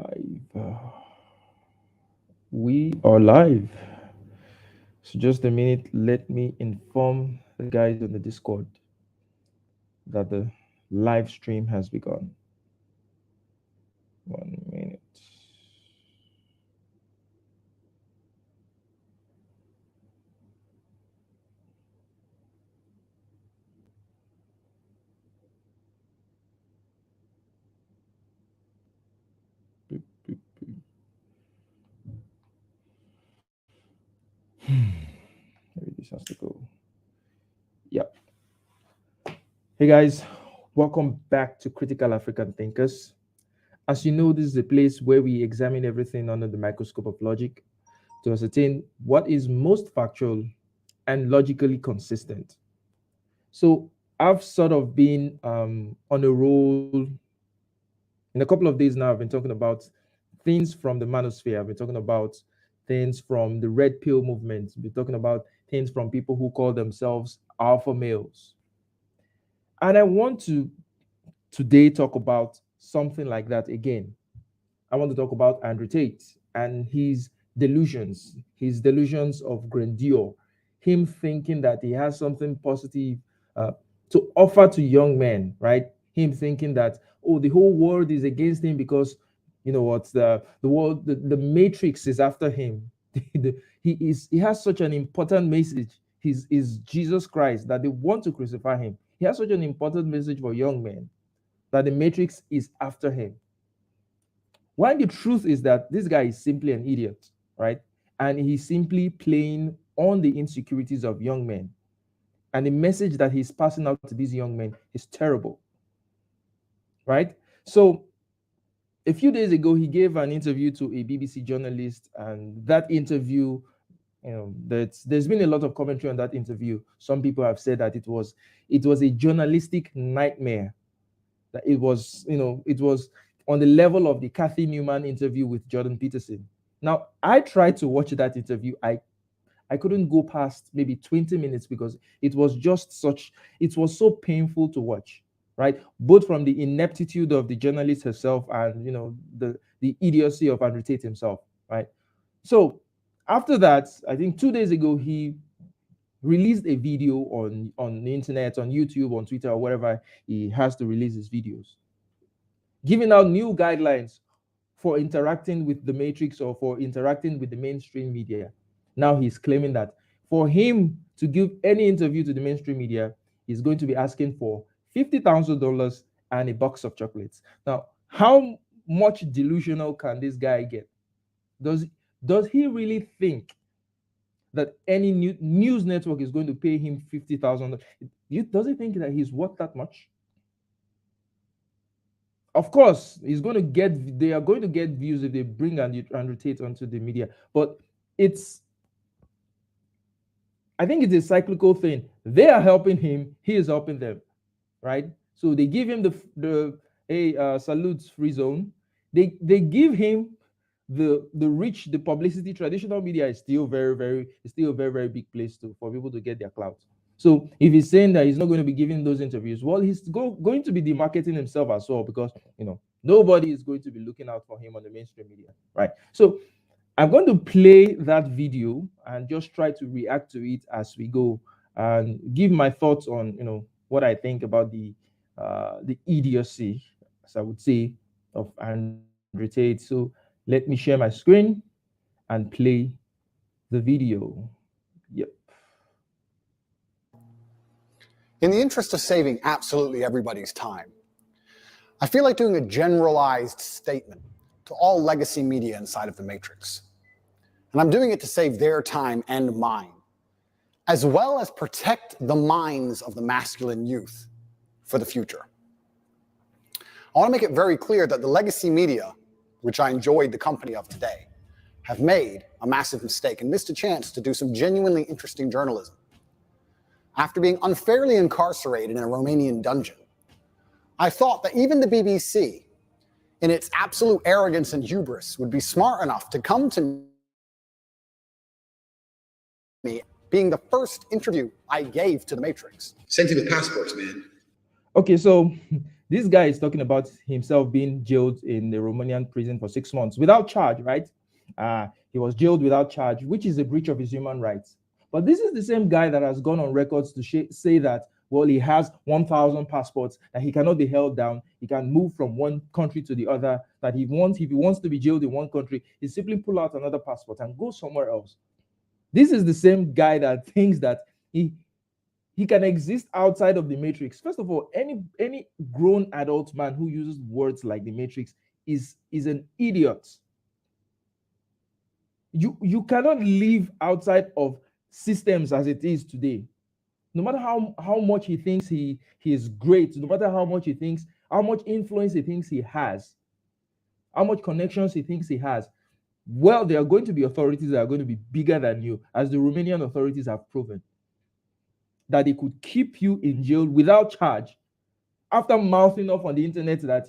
Live. We are live. So just a minute, let me inform the guys on the Discord that the live stream has begun. 1 minute. Boop, boop, boop. Maybe this has to go. Yep. Hey guys, welcome back to Critical African Thinkers. As you know, this is a place where we examine everything under the microscope of logic to ascertain what is most factual and logically consistent. So I've sort of been on a roll. In a couple of days now, I've been talking about things from the manosphere. I've been talking about things from the red pill movement. I've been talking about things from people who call themselves alpha males. And I want to today talk about something like that again. I want to talk about Andrew Tate and his delusions of grandeur, him thinking that he has something positive uh, to offer to young men, right? Him thinking that, oh, the whole world is against him because, you know what, the world, the matrix is after him. He has such an important message. He's is Jesus Christ that they want to crucify him. He has such an important message for young men that the matrix is after him. While the truth is that this guy is simply an idiot, right? And he's simply playing on the insecurities of young men. And the message that he's passing out to these young men is terrible, right? So a few days ago, he gave an interview to a BBC journalist, and that interview, there's been a lot of commentary on that interview. Some people have said that it was a journalistic nightmare. That it was on the level of the Kathy Newman interview with Jordan Peterson. Now, I tried to watch that interview. I couldn't go past maybe 20 minutes because it was so painful to watch, right? Both from the ineptitude of the journalist herself and the idiocy of Andrew Tate himself, right? So after that, I think 2 days ago, he released a video on the internet, on YouTube, on Twitter, or wherever he has to release his videos, giving out new guidelines for interacting with the matrix or for interacting with the mainstream media. Now he's claiming that for him to give any interview to the mainstream media, he's going to be asking for $50,000 and a box of chocolates. Now, how much delusional can this guy get? Does he really think that any news network is going to pay him $50,000? Does he think that he's worth that much? Of course, they are going to get views if they bring Andrew Tate onto the media, but I think it's a cyclical thing. They are helping him, he is helping them, right? So they give him a salutes free zone. They give him the reach, the publicity. Traditional media is still a very, very big place for people to get their clout. So if he's saying that he's not going to be giving those interviews, well, he's going to be demarketing himself as well, because nobody is going to be looking out for him on the mainstream media, right? So I'm going to play that video and just try to react to it as we go and give my thoughts on what I think about the idiocy, as I would say, of Andrew Tate. So let me share my screen and play the video. Yep. In the interest of saving absolutely everybody's time, I feel like doing a generalized statement to all legacy media inside of the Matrix. And I'm doing it to save their time and mine, as well as protect the minds of the masculine youth for the future. I want to make it very clear that the legacy media, which I enjoyed the company of today, have made a massive mistake and missed a chance to do some genuinely interesting journalism. After being unfairly incarcerated in a Romanian dungeon, I thought that even the BBC, in its absolute arrogance and hubris, would be smart enough to come to me, being the first interview I gave to the Matrix. Sent you with passports, man. Okay, so This guy is talking about himself being jailed in the Romanian prison for 6 months without charge, right? He was jailed without charge, which is a breach of his human rights. But this is the same guy that has gone on records to say that, well, he has 1,000 passports, that he cannot be held down. He can move from one country to the other, that if he wants to be jailed in one country, he simply pull out another passport and go somewhere else. This is the same guy that thinks that he can exist outside of the matrix. First of all, any grown adult man who uses words like the matrix is an idiot. You cannot live outside of systems as it is today. No matter how much he thinks he is great, no matter how much influence he thinks he has, how much connections he thinks he has, well, there are going to be authorities that are going to be bigger than you, as the Romanian authorities have proven that they could keep you in jail without charge after mouthing off on the internet that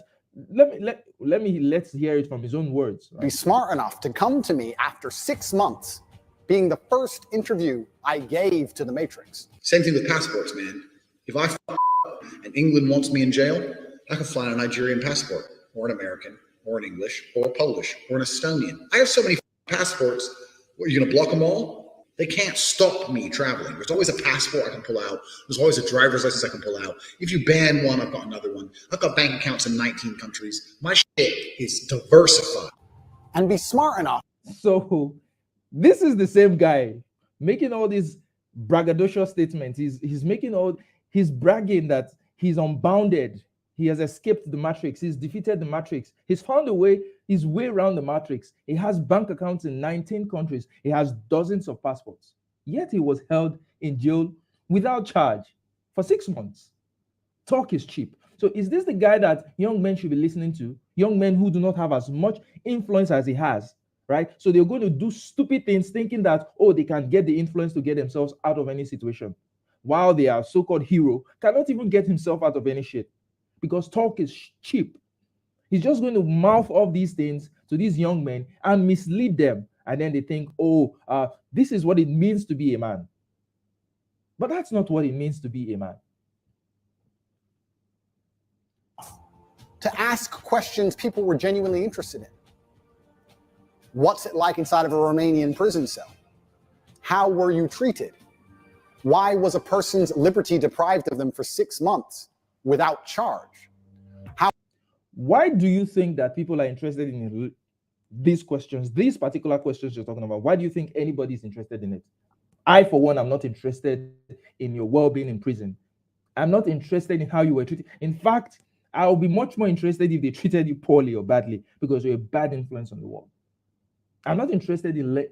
let's hear it from his own words. Right? Be smart enough to come to me after 6 months, being the first interview I gave to the Matrix. Same thing with passports, man. If I and England wants me in jail, I can fly on a Nigerian passport, or an American, or an English, or a Polish, or an Estonian. I have so many passports. What, are you going to block them all? They can't stop me traveling. There's always a passport I can pull out. There's always a driver's license I can pull out. If you ban one, I've got another one. I've got bank accounts in 19 countries. My shit is diversified. And be smart enough. So this is the same guy making all these braggadocious statements. He's bragging that he's unbounded. He has escaped the matrix. He's defeated the matrix. He's found his way around the matrix. He has bank accounts in 19 countries. He has dozens of passports. Yet he was held in jail without charge for 6 months. Talk is cheap. So is this the guy that young men should be listening to? Young men who do not have as much influence as he has, right? So they're going to do stupid things thinking that, oh, they can get the influence to get themselves out of any situation. While their so-called hero cannot even get himself out of any shit. Because talk is cheap. He's just going to mouth off these things to these young men and mislead them. And then they think, this is what it means to be a man. But that's not what it means to be a man. To ask questions people were genuinely interested in. What's it like inside of a Romanian prison cell? How were you treated? Why was a person's liberty deprived of them for 6 months? Without charge. Why do you think that people are interested in these questions, these particular questions you're talking about? Why do you think anybody is interested in it? I, for one, am not interested in your well-being in prison. I'm not interested in how you were treated. In fact, I'll be much more interested if they treated you poorly or badly because you're a bad influence on the world. I'm not interested in...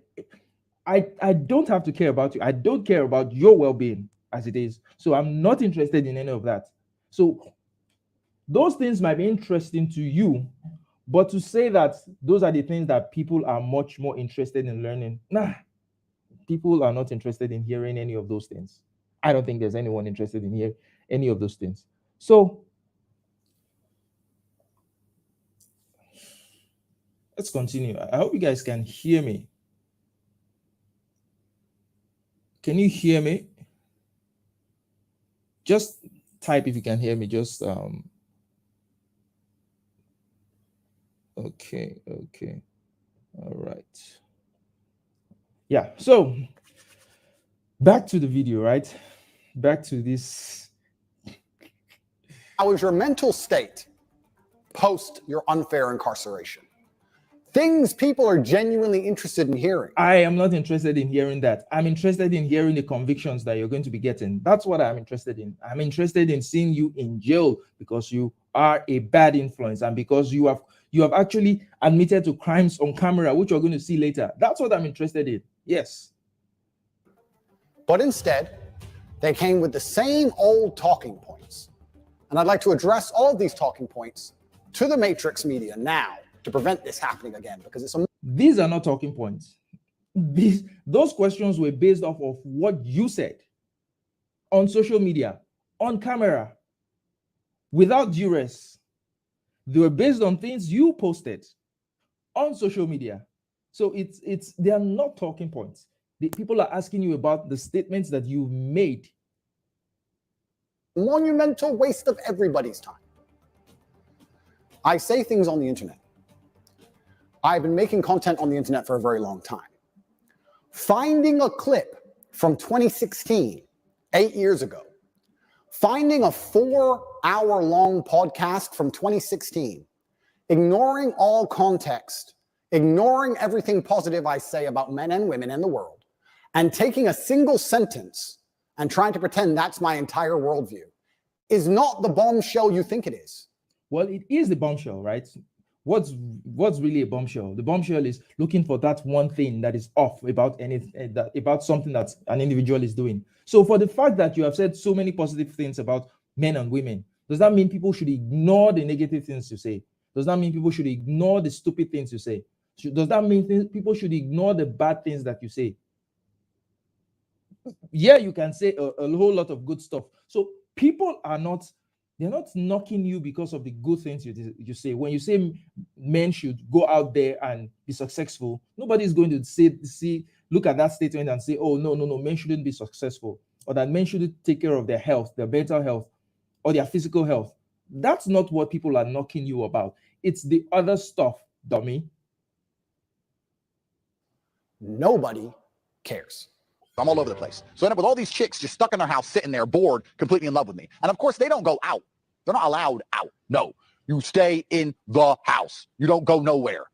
I don't have to care about you. I don't care about your well-being as it is. So I'm not interested in any of that. So those things might be interesting to you, but to say that those are the things that people are much more interested in learning, people are not interested in hearing any of those things. I don't think there's anyone interested in hearing any of those things. So let's continue. I hope you guys can hear me. Can you hear me? Just type if you can hear me. Just okay, all right. Yeah, so back to the video, right? Back to this. How is your mental state post your unfair incarceration? Things people are genuinely interested in hearing. I am not interested in hearing that. I'm interested in hearing the convictions that you're going to be getting. That's what I'm interested in. I'm interested in seeing you in jail because you are a bad influence and because you have actually admitted to crimes on camera, which you're going to see later. That's what I'm interested in. Yes. But instead, they came with the same old talking points. And I'd like to address all of these talking points to the Matrix media now, to prevent this happening again, because it's these are not talking points. Those questions were based off of what you said on social media, on camera, without duress. They were based on things you posted on social media. So they are not talking points. The people are asking you about the statements that you've made. Monumental waste of everybody's time. I say things on the internet. I've been making content on the internet for a very long time. Finding a clip from 2016, 8 years ago, finding a 4-hour-long podcast from 2016, ignoring all context, ignoring everything positive I say about men and women in the world, and taking a single sentence and trying to pretend that's my entire worldview is not the bombshell you think it is. Well, it is the bombshell, right? What's really a bombshell? The bombshell is looking for that one thing that is off about anything, about something that an individual is doing. So for the fact that you have said so many positive things about men and women, does that mean people should ignore the negative things you say? Does that mean people should ignore the stupid things you say? Does that mean people should ignore the bad things that you say? Yeah, you can say a whole lot of good stuff. So people are not, they're not knocking you because of the good things you say. When you say men should go out there and be successful, nobody's going to look at that statement and say, oh, no, men shouldn't be successful, or that men shouldn't take care of their health, their mental health, or their physical health. That's not what people are knocking you about. It's the other stuff, dummy. Nobody cares. I'm all over the place. So I end up with all these chicks just stuck in their house, sitting there, bored, completely in love with me. And of course, they don't go out. They're not allowed out. No, you stay in the house. You don't go nowhere.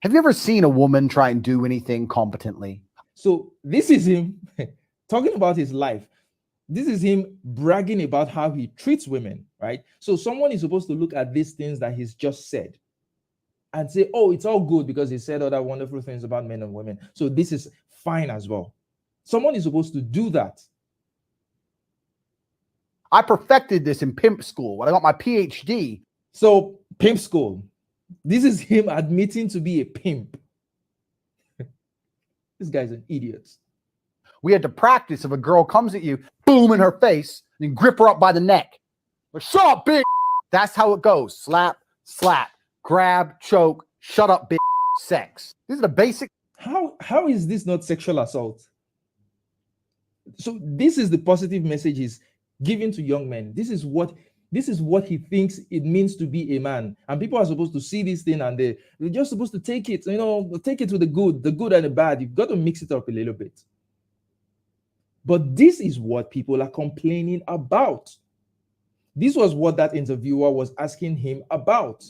Have you ever seen a woman try and do anything competently? So this is him talking about his life. This is him bragging about how he treats women, right? So someone is supposed to look at these things that he's just said and say, oh, it's all good because he said other wonderful things about men and women. So this is fine as well. Someone is supposed to do that. I perfected this in pimp school when I got my PhD. So pimp school, this is him admitting to be a pimp. This guy's an idiot. We had to practice if a girl comes at you, boom in her face, and grip her up by the neck. Like, shut up, big. That's how it goes. Slap, slap, grab, choke, shut up, big, sex. These are the basic. How is this not sexual assault? So this is the positive message he's giving to young men. This is what he thinks it means to be a man. And people are supposed to see this thing and they're just supposed to take it, take it to the good and the bad. You've got to mix it up a little bit. But this is what people are complaining about. This was what that interviewer was asking him about.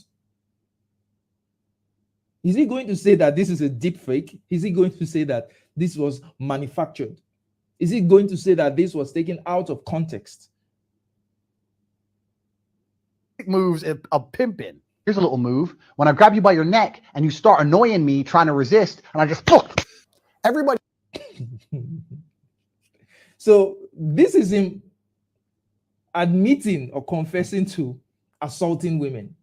Is he going to say that this is a deep fake? Is he going to say that this was manufactured? Is he going to say that this was taken out of context? Moves of pimping. Here's a little move. When I grab you by your neck and you start annoying me, trying to resist, and I just Everybody. So this is him admitting or confessing to assaulting women.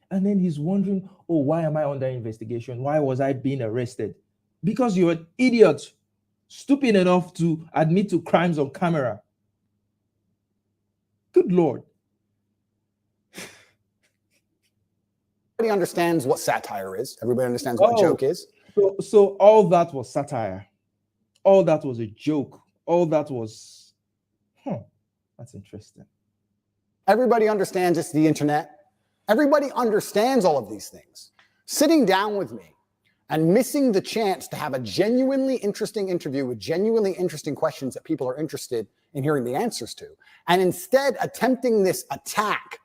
And then he's wondering, oh, why am I under investigation? Why was I being arrested? Because you're an idiot, stupid enough to admit to crimes on camera. Good Lord. Everybody understands what satire is. Everybody understands what a joke is. So all that was satire. All that was a joke. All that was, that's interesting. Everybody understands it's the internet. Everybody understands all of these things. Sitting down with me and missing the chance to have a genuinely interesting interview with genuinely interesting questions that people are interested in hearing the answers to, and instead attempting this attack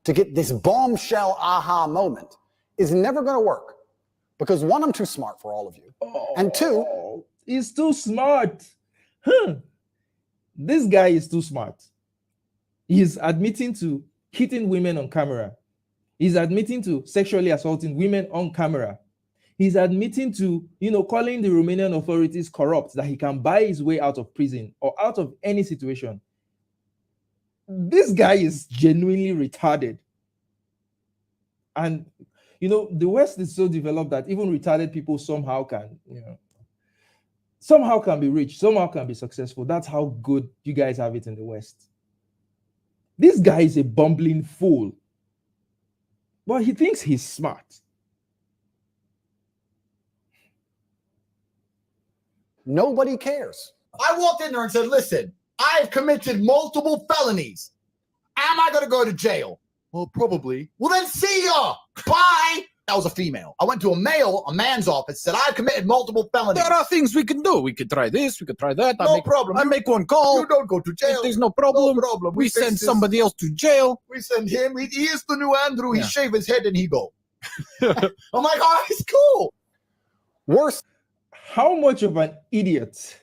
to get this bombshell aha moment is never going to work. Because one, I'm too smart for all of you. And two, he's too smart. This guy is too smart. He's admitting to hitting women on camera. He's admitting to sexually assaulting women on camera. He's admitting to, calling the Romanian authorities corrupt, that he can buy his way out of prison or out of any situation. This guy is genuinely retarded. And, the West is so developed that even retarded people somehow can be rich, somehow can be successful. That's how good you guys have it in the West. This guy is a bumbling fool. But he thinks he's smart. nobody cares. I walked in there and said, listen, I have committed multiple felonies. Am I going to go to jail? Well, probably. Well, then see ya. Bye. That was a female. I went to a man's office, said I've committed multiple felonies. There are things we can do. We could try this. We could try that. No problem. I make one call. You don't go to jail. There's no problem. No problem. We fix send this. somebody else to jail. We send him. He is the new Andrew. He Yeah. shave his head and he go. I'm like, oh, it's cool. Worse How much of an idiot?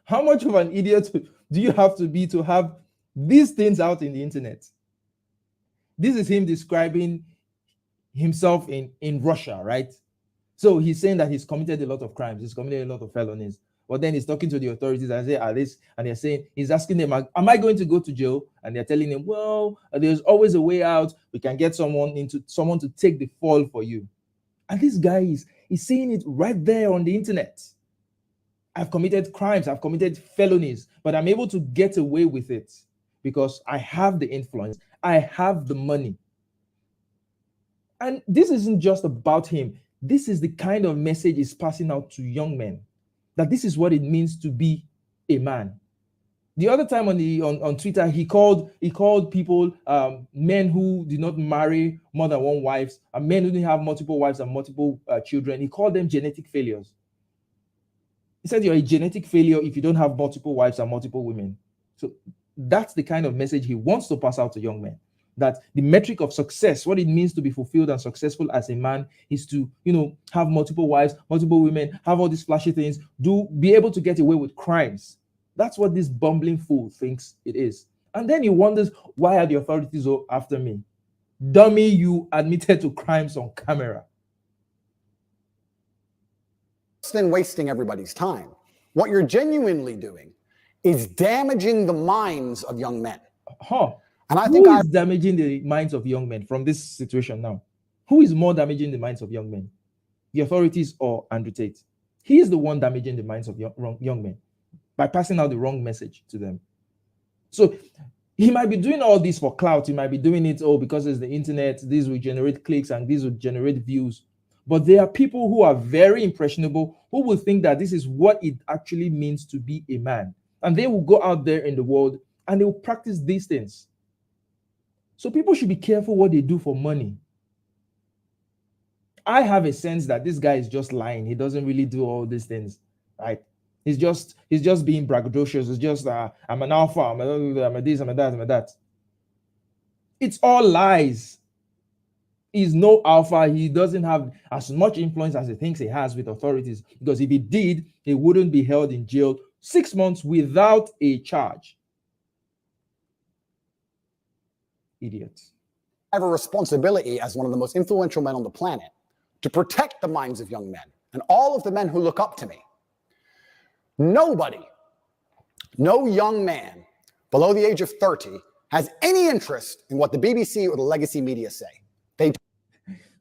How much of an idiot do you have to be to have these things out in the internet? This is him describing himself in Russia, right? So he's saying that he's committed a lot of crimes, he's committed a lot of felonies. But then he's talking to the authorities and say, and they're saying, he's asking them, am I going to go to jail? And they're telling him, well, there's always a way out. We can get someone to take the fall for you. And this guy is saying it right there on the internet. I've committed crimes, I've committed felonies, but I'm able to get away with it because I have the influence, I have the money. And this isn't just about him. This is the kind of message he's passing out to young men, that this is what it means to be a man. The other time on Twitter, he called people men who did not marry more than one wife, and men who didn't have multiple wives and multiple children. He called them genetic failures. He said you're a genetic failure if you don't have multiple wives and multiple women. So that's the kind of message he wants to pass out to young men. That the metric of success, what it means to be fulfilled and successful as a man, is to, have multiple wives, multiple women, have all these flashy things, be able to get away with crimes. That's what this bumbling fool thinks it is. And then he wonders, why are the authorities after me? Dummy, you admitted to crimes on camera. than wasting everybody's time. What you're genuinely doing is damaging the minds of young men. And I think who is damaging the minds of young men from this situation now? Who is more damaging the minds of young men? The authorities or Andrew Tate? He is the one damaging the minds of young men by passing out the wrong message to them. So he might be doing all this for clout. He might be doing it because it's the internet. This will generate clicks and this will generate views. But there are people who are very impressionable who will think that this is what it actually means to be a man. And they will go out there in the world and they will practice these things. So people should be careful what they do for money. I have a sense that this guy is just lying. He doesn't really do all these things, right? He's just being braggadocious. It's just I'm an alpha, I'm a this, I'm a that, I'm a that. It's all lies. He's no alpha. He doesn't have as much influence as he thinks he has with authorities. Because if he did, he wouldn't be held in jail 6 months without a charge. Idiots. I have a responsibility as one of the most influential men on the planet to protect the minds of young men and all of the men who look up to me. Nobody, no young man below the age of 30 has any interest in what the BBC or the legacy media say.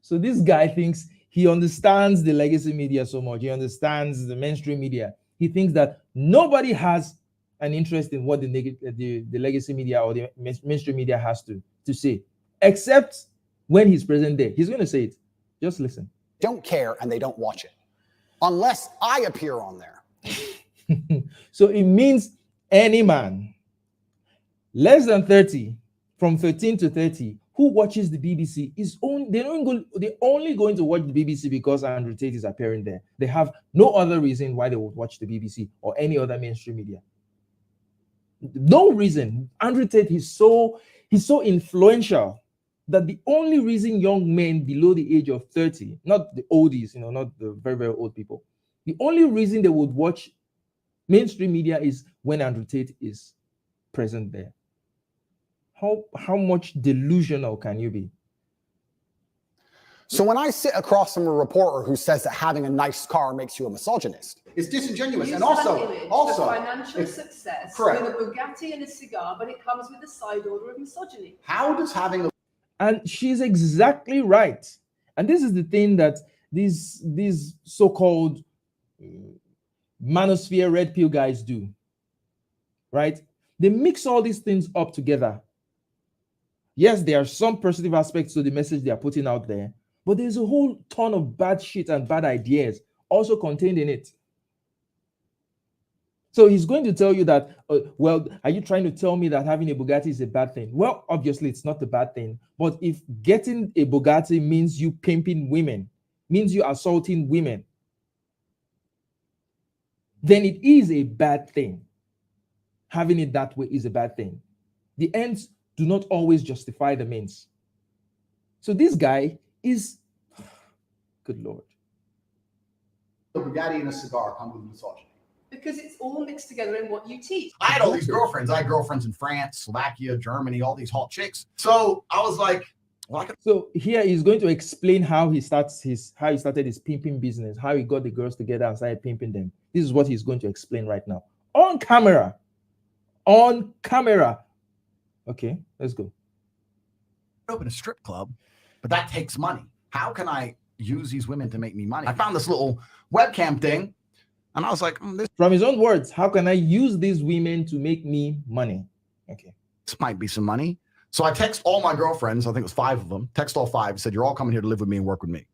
So this guy thinks he understands the legacy media so much. He understands the mainstream media. He thinks that nobody has an interest in what the legacy media or the mainstream media has to say, except when he's present there. He's going to say it. Just listen. Don't care and they don't watch it unless I appear on there. So it means any man less than 30, from 13 to 30, who watches the BBC they're only going to watch the BBC because Andrew Tate is appearing there. They have no other reason why they would watch the BBC or any other mainstream media. No reason. Andrew Tate he's so influential that the only reason young men below the age of 30, not the oldies, not the very, very old people, the only reason they would watch mainstream media is when Andrew Tate is present there. How much delusional can you be? So when I sit across from a reporter who says that having a nice car makes you a misogynist, it's disingenuous. Use And that also image of financial it's- success correct. with a Bugatti and a cigar, but it comes with a side order of misogyny. How does having a And she's exactly right. And this is the thing that these so-called manosphere red pill guys do, right? They mix all these things up together. Yes, there are some positive aspects to the message they are putting out there, but there's a whole ton of bad shit and bad ideas also contained in it. So he's going to tell you that, well, are you trying to tell me that having a Bugatti is a bad thing? Well, obviously it's not a bad thing. But if getting a Bugatti means you pimping women, means you assaulting women, then it is a bad thing. Having it that way is a bad thing. The ends do not always justify the means. So this guy is, good Lord. The Bugatti and a cigar come with misogyny. Because it's all mixed together in what you teach. I had all these girlfriends. I had girlfriends in France, Slovakia, Germany, all these hot chicks. So I was like, well, so here he's going to explain how he started his pimping business, how he got the girls together and started pimping them. This is what he's going to explain right now. On camera. On camera. Okay, let's go. Open a strip club, but that takes money. How can I use these women to make me money? I found this little webcam thing. And I was like, from his own words, how can I use these women to make me money? Okay. This might be some money. So I text all my girlfriends, I think it was 5 of them, text all 5, said, you're all coming here to live with me and work with me.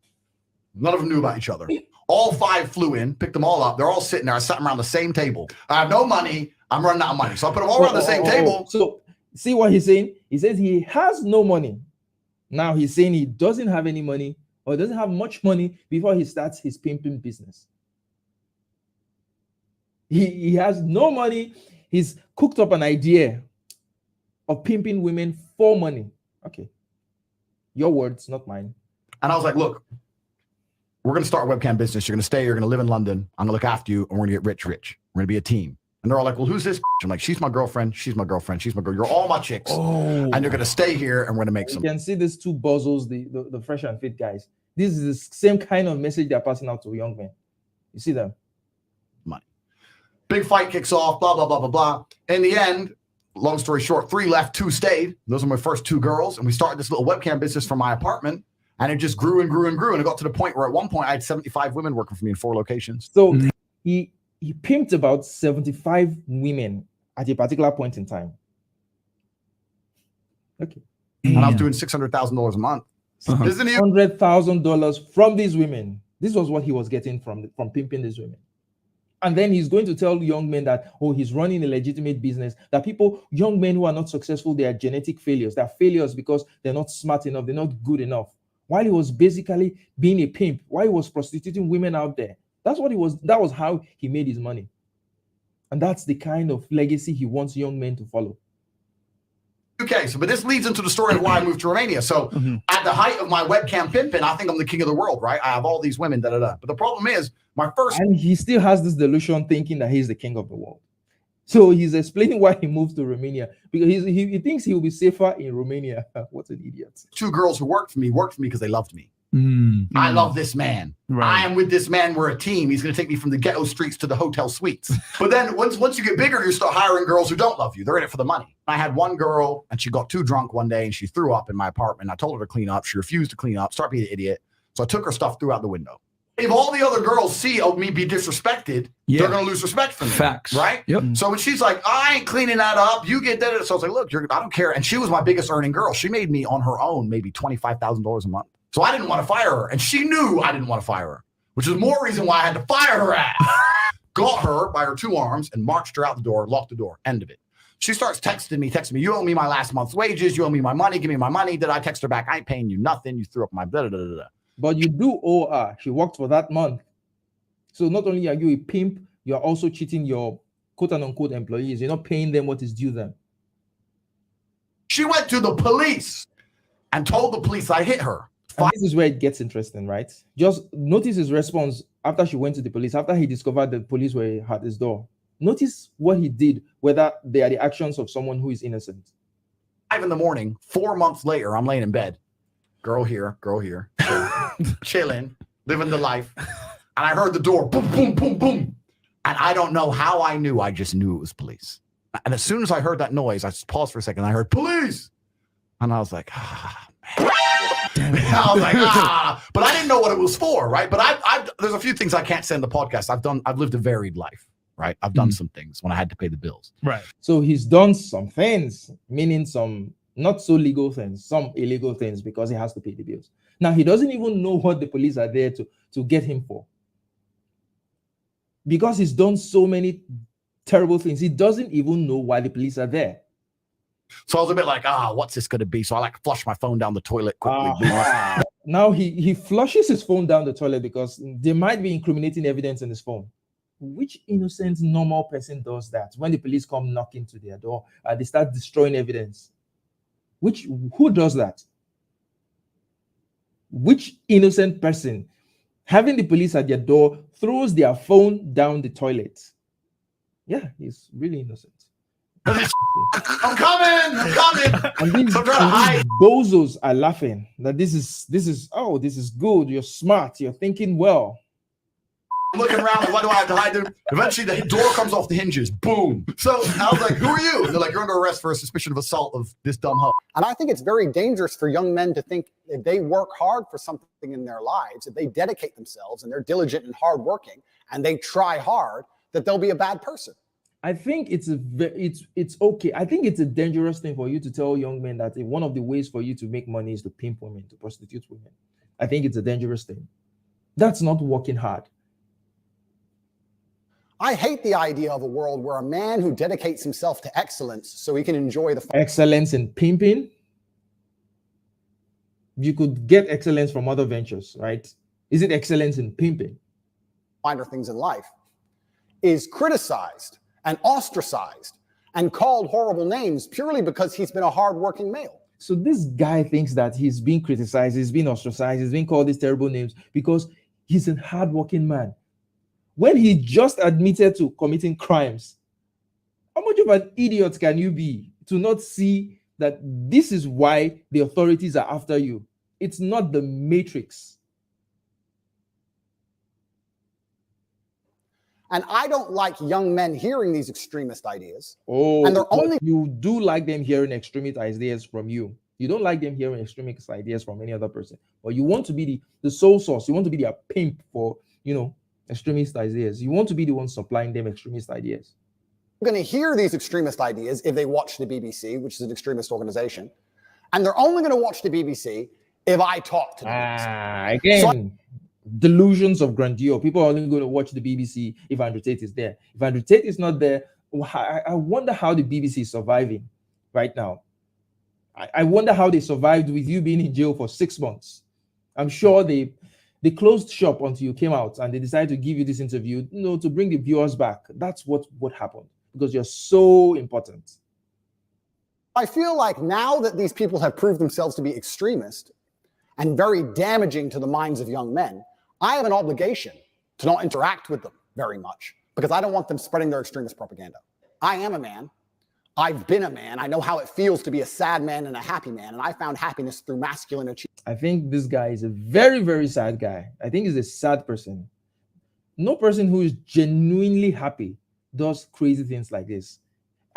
None of them knew about each other. All 5 flew in, picked them all up. They're all sitting there. I sat them around the same table. I have no money. I'm running out of money. So I put them all around the same table. So see what he's saying? He says he has no money. Now he's saying he doesn't have any money or doesn't have much money before he starts his pimping business. He has no money. He's cooked up an idea of pimping women for money. Okay. Your words, not mine. And I was like, look, we're going to start a webcam business. You're going to stay. You're going to live in London. I'm going to look after you. And we're going to get rich. We're going to be a team. And they're all like, well, who's this? I'm like, she's my girlfriend. She's my girlfriend. She's my girl. You're all my chicks. Oh. And you're going to stay here and we're going to make some. You can see these 2 buzzles, the fresh and fit guys. This is the same kind of message they're passing out to young men. You see them? Money. Big fight kicks off, blah, blah, blah, blah, blah. In the end, long story short, 3 left, 2 stayed. Those are my first 2 girls. And we started this little webcam business from my apartment. And it just grew and grew and grew. And it got to the point where at one point I had 75 women working for me in 4 locations. So he pimped about 75 women at a particular point in time. Okay. And I was doing $600,000 a month. Isn't he? $100,000 from these women. This was what he was getting from pimping these women. And then he's going to tell young men that, oh, he's running a legitimate business, that young men who are not successful, they are genetic failures. They're failures because they're not smart enough. They're not good enough. While he was basically being a pimp, while he was prostituting women out there, that was how he made his money. And that's the kind of legacy he wants young men to follow. Okay, but this leads into the story of why I moved to Romania. So at the height of my webcam pimping, I think I'm the king of the world, right? I have all these women, But the problem is, and he still has this delusion thinking that he's the king of the world. So he's explaining why he moved to Romania, because he thinks he will be safer in Romania. What an idiot. 2 girls who worked for me because they loved me. I love this man. Right. I am with this man. We're a team. He's going to take me from the ghetto streets to the hotel suites. But then once you get bigger, you start hiring girls who don't love you. They're in it for the money. I had one girl and she got too drunk one day and she threw up in my apartment. I told her to clean up. She refused to clean up, start being an idiot. So I took her stuff, threw out the window. If all the other girls see me be disrespected, they're going to lose respect for me. Facts. Right? Yep. So when she's like, I ain't cleaning that up, you get that. So I was like, look, I don't care. And she was my biggest earning girl. She made me on her own maybe $25,000 a month. So I didn't want to fire her. And she knew I didn't want to fire her, which is more reason why I had to fire her ass. Got her by her 2 arms and marched her out the door, locked the door, end of it. She starts texting me, you owe me my last month's wages, you owe me my money, give me my money. Did I text her back? I ain't paying you nothing. You threw up my blah, blah, blah, blah. But you do owe her. She worked for that month. So not only are you a pimp, you're also cheating your quote-unquote employees. You're not paying them what is due them. She went to the police and told the police I hit her. And this is where it gets interesting, right? Just notice his response after she went to the police, after he discovered the police were at his door. Notice what he did, whether they are the actions of someone who is innocent. 5 a.m, 4 months later, I'm laying in bed. Girl here, chilling, living the life. And I heard the door, boom, boom, boom, boom. And I don't know how I knew. I just knew it was police. And as soon as I heard that noise, I just paused for a second. I heard police. And I was like, man. I was like, but I didn't know what it was for, right? But there's a few things I can't say in the podcast. I've lived a varied life, right? I've done some things when I had to pay the bills. Right. So he's done some things, meaning some not so legal things, some illegal things, because he has to pay the bills. Now, he doesn't even know what the police are there to get him for. Because he's done so many terrible things. He doesn't even know why the police are there. So I was a bit like, what's this going to be? So I like flush my phone down the toilet quickly. Now he flushes his phone down the toilet because there might be incriminating evidence in his phone. Which innocent, normal person does that when the police come knocking to their door and they start destroying evidence? Who does that? Which innocent person, having the police at their door, throws their phone down the toilet? Yeah, he's really innocent. I'm coming. And these bozos are laughing that this is good. You're smart. You're thinking well. I'm looking around, like, what do I have to hide? Eventually, the door comes off the hinges. Boom. So I was like, who are you? And they're like, you're under arrest for a suspicion of assault of this dumb hoe. And I think it's very dangerous for young men to think if they work hard for something in their lives, if they dedicate themselves and they're diligent and hardworking and they try hard, that they'll be a bad person. I think it's okay. I think it's a dangerous thing for you to tell young men that one of the ways for you to make money is to pimp women, to prostitute women. I think it's a dangerous thing. That's not working hard. I hate the idea of a world where a man who dedicates himself to excellence so he can enjoy the excellence in pimping. You could get excellence from other ventures, right? Is it excellence in pimping? Finer things in life is criticized and ostracized and called horrible names purely because he's been a hardworking male. So this guy thinks that he's being criticized, he's being ostracized, he's being called these terrible names because he's a hardworking man. When he just admitted to committing crimes, how much of an idiot can you be to not see that this is why the authorities are after you? It's not the Matrix. And I don't like young men hearing these extremist ideas. Oh, and they're only you do like them hearing extremist ideas from you. You don't like them hearing extremist ideas from any other person. But you want to be the sole source. You want to be their pimp for, extremist ideas. You want to be the one supplying them extremist ideas. going to hear these extremist ideas if they watch the BBC, which is an extremist organization. And they're only going to watch the BBC if I talk to the BBC. Again, delusions of grandeur. People are only going to watch the BBC if Andrew Tate is there. If Andrew Tate is not there, I wonder how the BBC is surviving right now. I wonder how they survived with you being in jail for 6 months. I'm sure they closed shop until you came out and they decided to give you this interview, to bring the viewers back. That's what happened because you're so important. I feel like now that these people have proved themselves to be extremist and very damaging to the minds of young men, I have an obligation to not interact with them very much because I don't want them spreading their extremist propaganda. I am a man. I've been a man. I know how it feels to be a sad man and a happy man, and I found happiness through masculine achievement. I think this guy is a very, very sad guy. I think he's a sad person. No person who is genuinely happy does crazy things like this.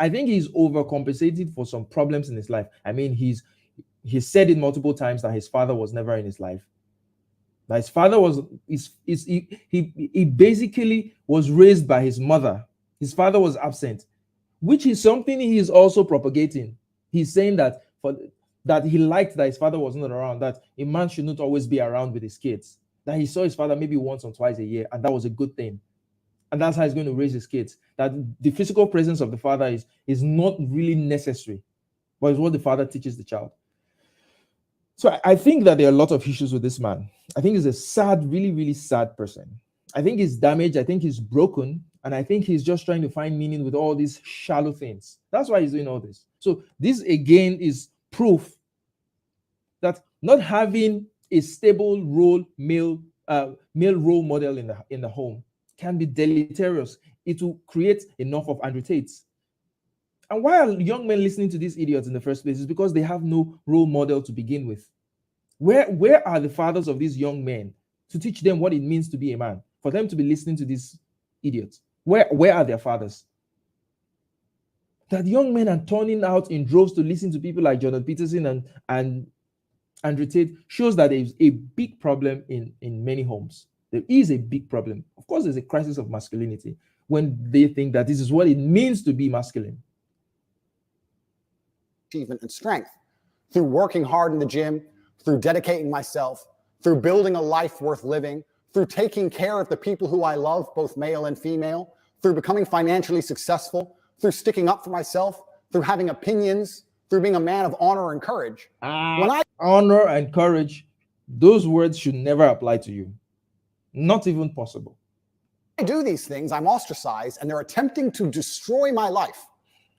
I think he's overcompensated for some problems in his life. I mean, he said it multiple times that his father was never in his life. That his father he basically was raised by his mother. His father was absent, which is something he is also propagating. He's saying that that he liked that his father was not around, that a man should not always be around with his kids, that he saw his father maybe once or twice a year, and that was a good thing. And that's how he's going to raise his kids. That the physical presence of the father is not really necessary, but it's what the father teaches the child. So I think that there are a lot of issues with this man. I think he's a sad, really, really sad person. I think he's damaged. I think he's broken. And I think he's just trying to find meaning with all these shallow things. That's why he's doing all this. So this, again, is proof that not having a stable male role model in the home can be deleterious. It will create enough of Andrew Tates. And why are young men listening to these idiots in the first place? Is because they have no role model to begin with. Where are the fathers of these young men to teach them what it means to be a man? For them to be listening to these idiots. Where are their fathers? That young men are turning out in droves to listen to people like Jordan Peterson and Andrew Tate shows that there is a big problem in many homes. There is a big problem. Of course, there's a crisis of masculinity when they think that this is what it means to be masculine. Achievement and strength through working hard in the gym, through dedicating myself, through building a life worth living, through taking care of the people who I love, both male and female, through becoming financially successful, through sticking up for myself, through having opinions, through being a man of honor and courage. When I Honor and courage, those words should never apply to you. Not even possible. do these things, I'm ostracized and they're attempting to destroy my life.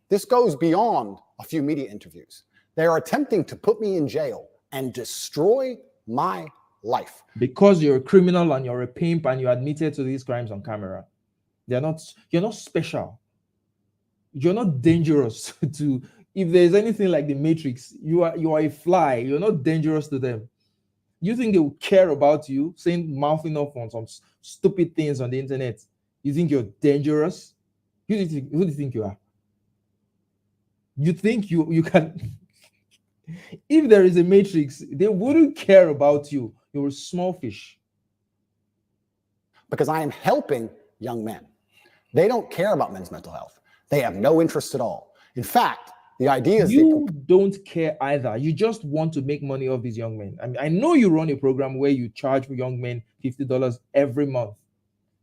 This goes beyond a few media interviews. They are attempting to put me in jail and destroy my life. Because you're a criminal and you're a pimp and you admitted to these crimes on camera. You're not special. You're not dangerous to, if there's anything like the Matrix, you are a fly. You're not dangerous to them. You think they will care about you saying, mouthing off on some stupid things on the internet? You think you're dangerous? Who do you think you are? You think you can? If there is a Matrix, they wouldn't care about you. You're a small fish. Because I am helping young men. They don't care about men's mental health. They have no interest at all. In fact, the idea is you don't care either. You just want to make money off these young men. I mean, I know you run a program where you charge young men $50 every month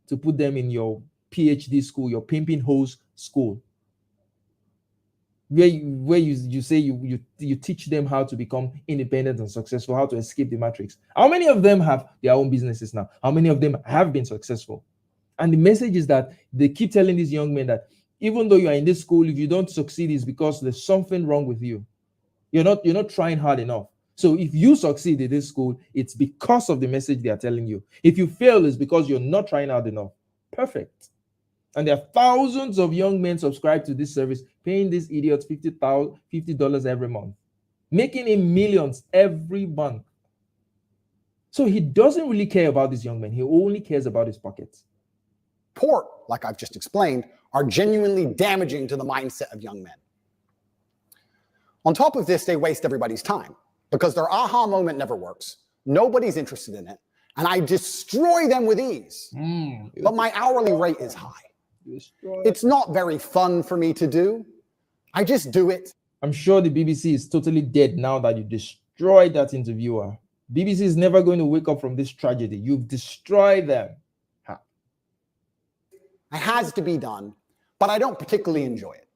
to put them in your PhD school, your pimping hose school, where you say you teach them how to become independent and successful, how to escape the matrix. How many of them have their own businesses now? How many of them have been successful? And the message is that they keep telling these young men that even though you are in this school, if you don't succeed, it's because there's something wrong with you. You're not trying hard enough. So if you succeed in this school, it's because of the message they are telling you. If you fail, it's because you're not trying hard enough. Perfect. And there are thousands of young men subscribed to this service, paying these idiots $50 every month, making him millions every month. So he doesn't really care about these young men. He only cares about his pockets. Support, like I've just explained, are genuinely damaging to the mindset of young men. On top of this, they waste everybody's time because their aha moment never works. Nobody's interested in it. And I destroy them with ease. But my hourly rate is high. It's not very fun for me to do. I just do it. I'm sure the BBC is totally dead now that you destroyed that interviewer. BBC is never going to wake up from this tragedy. You've destroyed them. It has to be done, but I don't particularly enjoy it.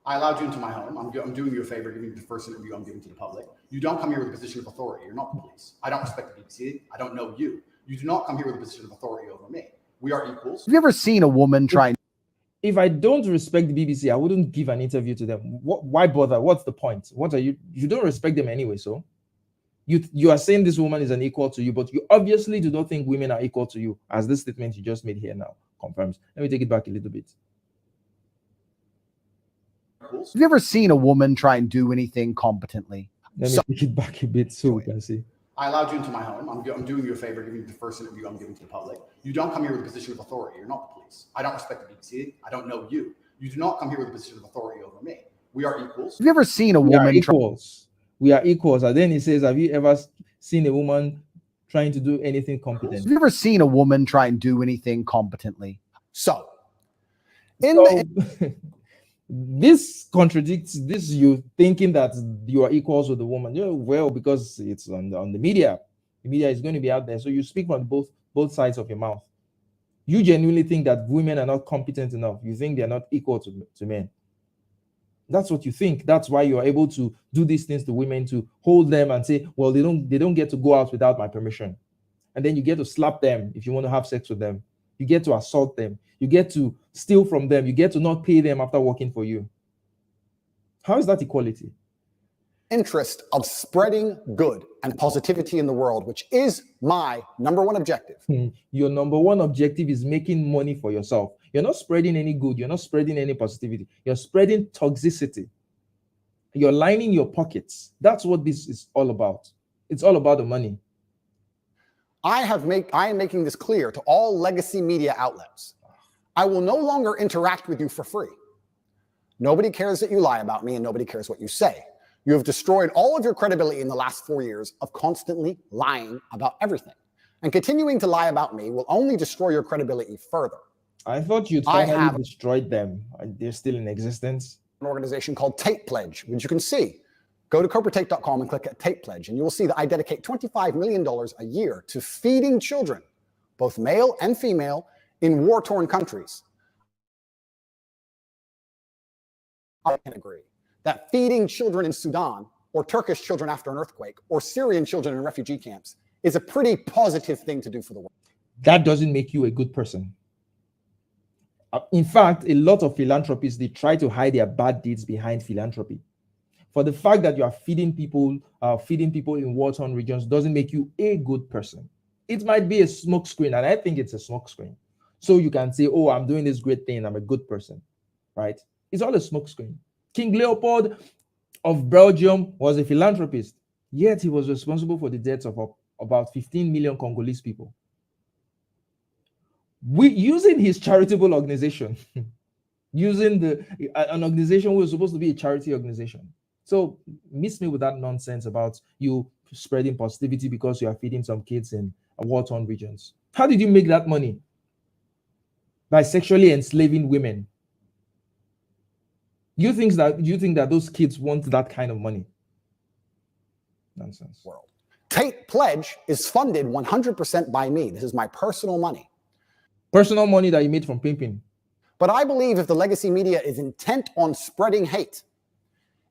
I allowed you into my home. I'm doing you a favor, giving you the first interview I'm giving to the public. You don't come here with a position of authority. You're not the police. I don't respect the BBC. I don't know you. You do not come here with a position of authority over me. We are equals. Have you ever seen a woman trying? If I don't respect the BBC, I wouldn't give an interview to them. Why bother? What's the point? What are you? You don't respect them anyway, so you are saying this woman is an equal to you, but you obviously do not think women are equal to you, as this statement you just made here now confirms. Let me take it back a little bit. Have you ever seen a woman try and do anything competently? Let me take it back a bit so we can see. I allowed you into my home. I'm doing you a favor, giving you the first interview I'm giving to the public. You don't come here with a position of authority. You're not the police. I don't respect the BBC. I don't know you. You do not come here with a position of authority over me. We are equals. Have you ever seen a We are woman? equals. We are equals. And then he says, have you ever seen a woman trying to do anything competent? Have you ever seen a woman try and do anything competently? So, this contradicts this you thinking that you are equals with the woman. Well, because it's on the media. The media is going to be out there. So you speak from both sides of your mouth. You genuinely think that women are not competent enough. You think they're not equal to men. That's what you think. That's why you are able to do these things to women, to hold them and say, well, they don't get to go out without my permission. And then you get to slap them if you want to have sex with them. You get to assault them. You get to steal from them. You get to not pay them after working for you. How is that equality? Interest of spreading good and positivity in the world, which is my number one objective. Your number one objective is making money for yourself. You're not spreading any good. You're not spreading any positivity. You're spreading toxicity. You're lining your pockets. That's what this is all about. It's all about the money. I am making this clear to all legacy media outlets. I will no longer interact with you for free. Nobody cares that you lie about me, and nobody cares what you say. You have destroyed all of your credibility in the last 4 years of constantly lying about everything. And continuing to lie about me will only destroy your credibility further. I thought you'd finally destroyed them. They're still in existence. An organization called Tate Pledge, which you can see. Go to corporatate.com and click at Tate Pledge, and you will see that I dedicate $25 million a year to feeding children, both male and female, in war-torn countries. I can agree that feeding children in Sudan or Turkish children after an earthquake or Syrian children in refugee camps is a pretty positive thing to do for the world. That doesn't make you a good person. In fact, a lot of philanthropists, they try to hide their bad deeds behind philanthropy. For the fact that you are feeding people in war-torn regions doesn't make you a good person. It might be a smokescreen, and I think it's a smokescreen. So you can say, oh, I'm doing this great thing, I'm a good person, right? It's all a smokescreen. King Leopold of Belgium was a philanthropist, yet he was responsible for the deaths of about 15 million Congolese people. Using his charitable organization, using an organization who was supposed to be a charity organization. So miss me with that nonsense about you spreading positivity because you are feeding some kids in war-torn regions. How did you make that money? By sexually enslaving women. You think that those kids want that kind of money? Nonsense. World. Tate Pledge is funded 100% by me. This is my personal money. Personal money that you made from pimping. But I believe if the legacy media is intent on spreading hate,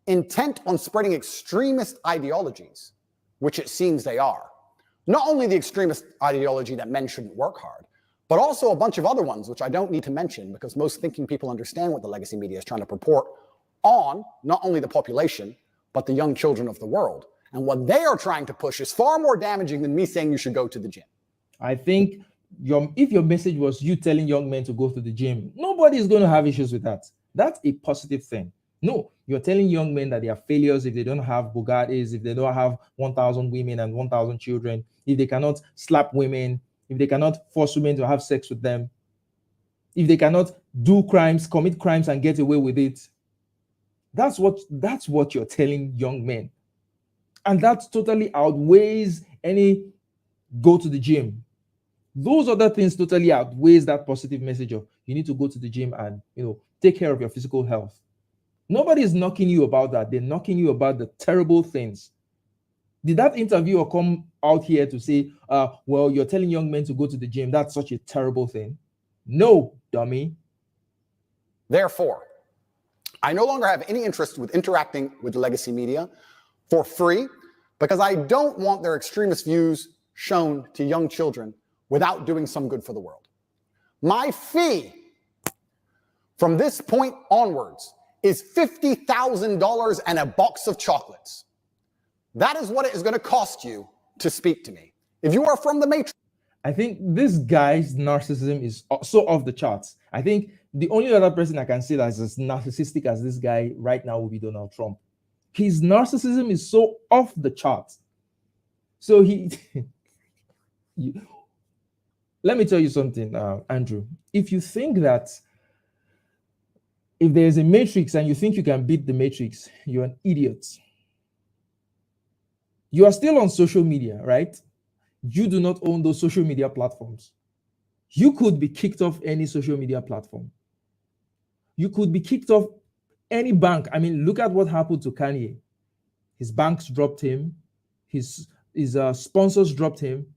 intent on spreading extremist ideologies, which it seems they are, not only the extremist ideology that men shouldn't work hard, but also a bunch of other ones, which I don't need to mention because most thinking people understand what the legacy media is trying to purport on not only the population, but the young children of the world. And what they are trying to push is far more damaging than me saying you should go to the gym. I think if your message was you telling young men to go to the gym, nobody is going to have issues with that. That's a positive thing. No, you're telling young men that they are failures if they don't have Bugattis, if they don't have 1,000 women and 1,000 children, if they cannot slap women, if they cannot force women to have sex with them, if they cannot do crimes, commit crimes and get away with it. That's what you're telling young men. And that totally outweighs any go to the gym. Those other things totally outweighs that positive message of you need to go to the gym and take care of your physical health. Nobody is knocking you about that. They're knocking you about the terrible things. Did that interviewer come out here to say, well, you're telling young men to go to the gym? That's such a terrible thing. No, dummy. Therefore, I no longer have any interest with interacting with the legacy media for free because I don't want their extremist views shown to young children without doing some good for the world. My fee from this point onwards is $50,000 and a box of chocolates. That is what it is going to cost you to speak to me. If you are from the Matrix. I think this guy's narcissism is so off the charts. I think the only other person I can say that is as narcissistic as this guy right now will be Donald Trump. His narcissism is so off the charts. So let me tell you something, Andrew. If you think that if there's a matrix and you think you can beat the matrix, you're an idiot. You are still on social media, right? You do not own those social media platforms. You could be kicked off any social media platform. You could be kicked off any bank. I mean, look at what happened to Kanye. His banks dropped him. His sponsors dropped him.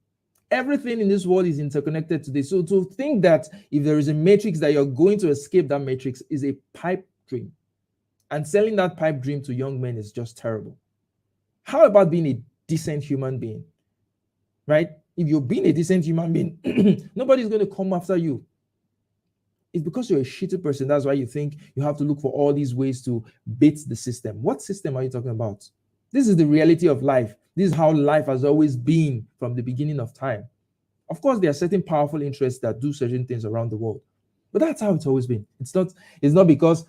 Everything in this world is interconnected today. So to think that if there is a matrix that you're going to escape that matrix is a pipe dream. And selling that pipe dream to young men is just terrible. How about being a decent human being? Right? If you're being a decent human being, nobody's going to come after you. It's because you're a shitty person. That's why you think you have to look for all these ways to beat the system. What system are you talking about? This is the reality of life. This is how life has always been from the beginning of time. Of course, there are certain powerful interests that do certain things around the world. But that's how it's always been. It's not because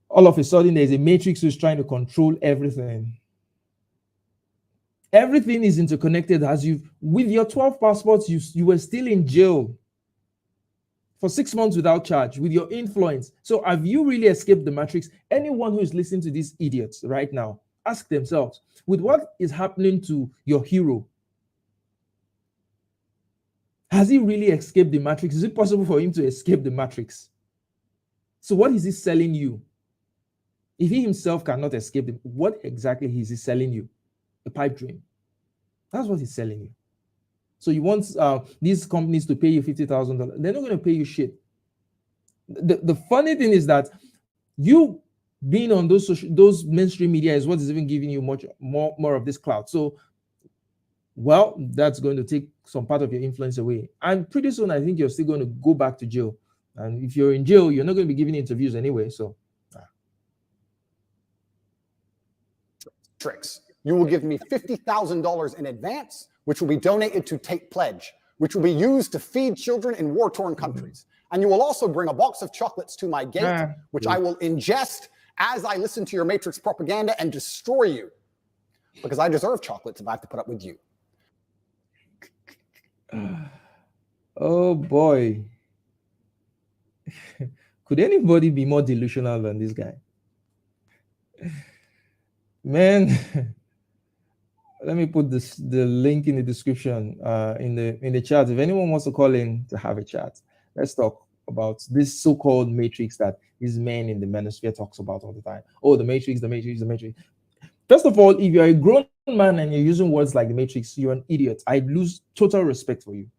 all of a sudden there's a matrix who's trying to control everything. Everything is interconnected. With your 12 passports, you were still in jail for 6 months without charge with your influence. So have you really escaped the matrix? Anyone who is listening to these idiots right now, ask themselves, with what is happening to your hero, has he really escaped the matrix? Is it possible for him to escape the matrix? So what is he selling you? If he himself cannot escape them, what exactly is he selling you? A pipe dream. That's what he's selling you. So you want these companies to pay you $50,000. They're not going to pay you shit. The funny thing is that you being on those mainstream media is what is even giving you much more of this clout. So, well, that's going to take some part of your influence away. And pretty soon, I think you're still going to go back to jail. And if you're in jail, you're not going to be giving interviews anyway. So, tricks. You will give me $50,000 in advance, which will be donated to Tate Pledge, which will be used to feed children in war-torn countries. And you will also bring a box of chocolates to my gate, which I will ingest as I listen to your Matrix propaganda and destroy you. Because I deserve chocolates if I have to put up with you. Oh boy. Could anybody be more delusional than this guy? Man, let me put the link in the description in the chat. If anyone wants to call in to have a chat, let's talk about this so-called matrix that these men in the manosphere talks about all the time. Oh, the matrix, the matrix, the matrix. First of all, if you're a grown man and you're using words like the matrix, you're an idiot. I lose total respect for you,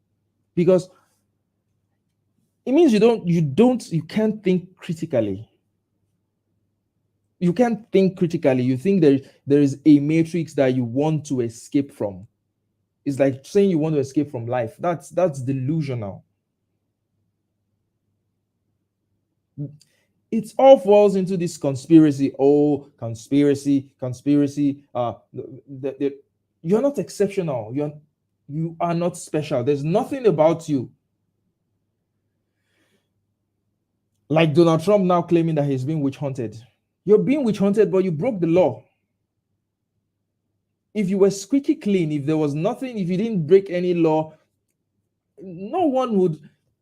because it means you can't think critically. You can't think critically. You think there is a matrix that you want to escape from. It's like saying you want to escape from life. That's delusional. It all falls into this conspiracy. Oh, conspiracy. You're not exceptional. You are not special. There's nothing about you. Like Donald Trump now claiming that he's being witch hunted. You're being witch hunted, but you broke the law. If you were squeaky clean, if there was nothing, if you didn't break any law, no one would.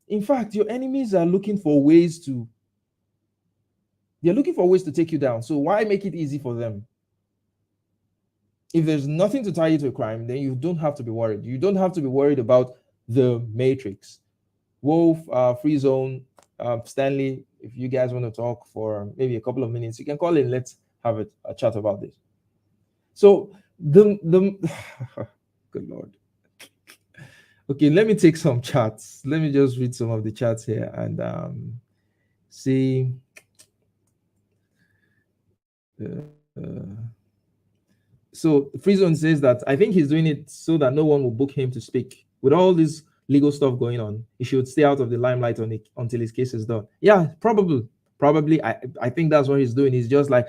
In fact, your enemies are looking for ways to. They're looking for ways to take you down. So why make it easy for them? If there's nothing to tie you to a crime, then you don't have to be worried. You don't have to be worried about the matrix. Wolf, Free Zone, Stanley, if you guys want to talk for maybe a couple of minutes, you can call in. Let's have a chat about this. So the good Lord. Okay, let me take some chats. Let me just read some of the chats here and see. So Free Zone says that I think he's doing it so that no one will book him to speak. With all this legal stuff going on, he should stay out of the limelight until his case is done. Yeah, probably. I think that's what he's doing. He's just like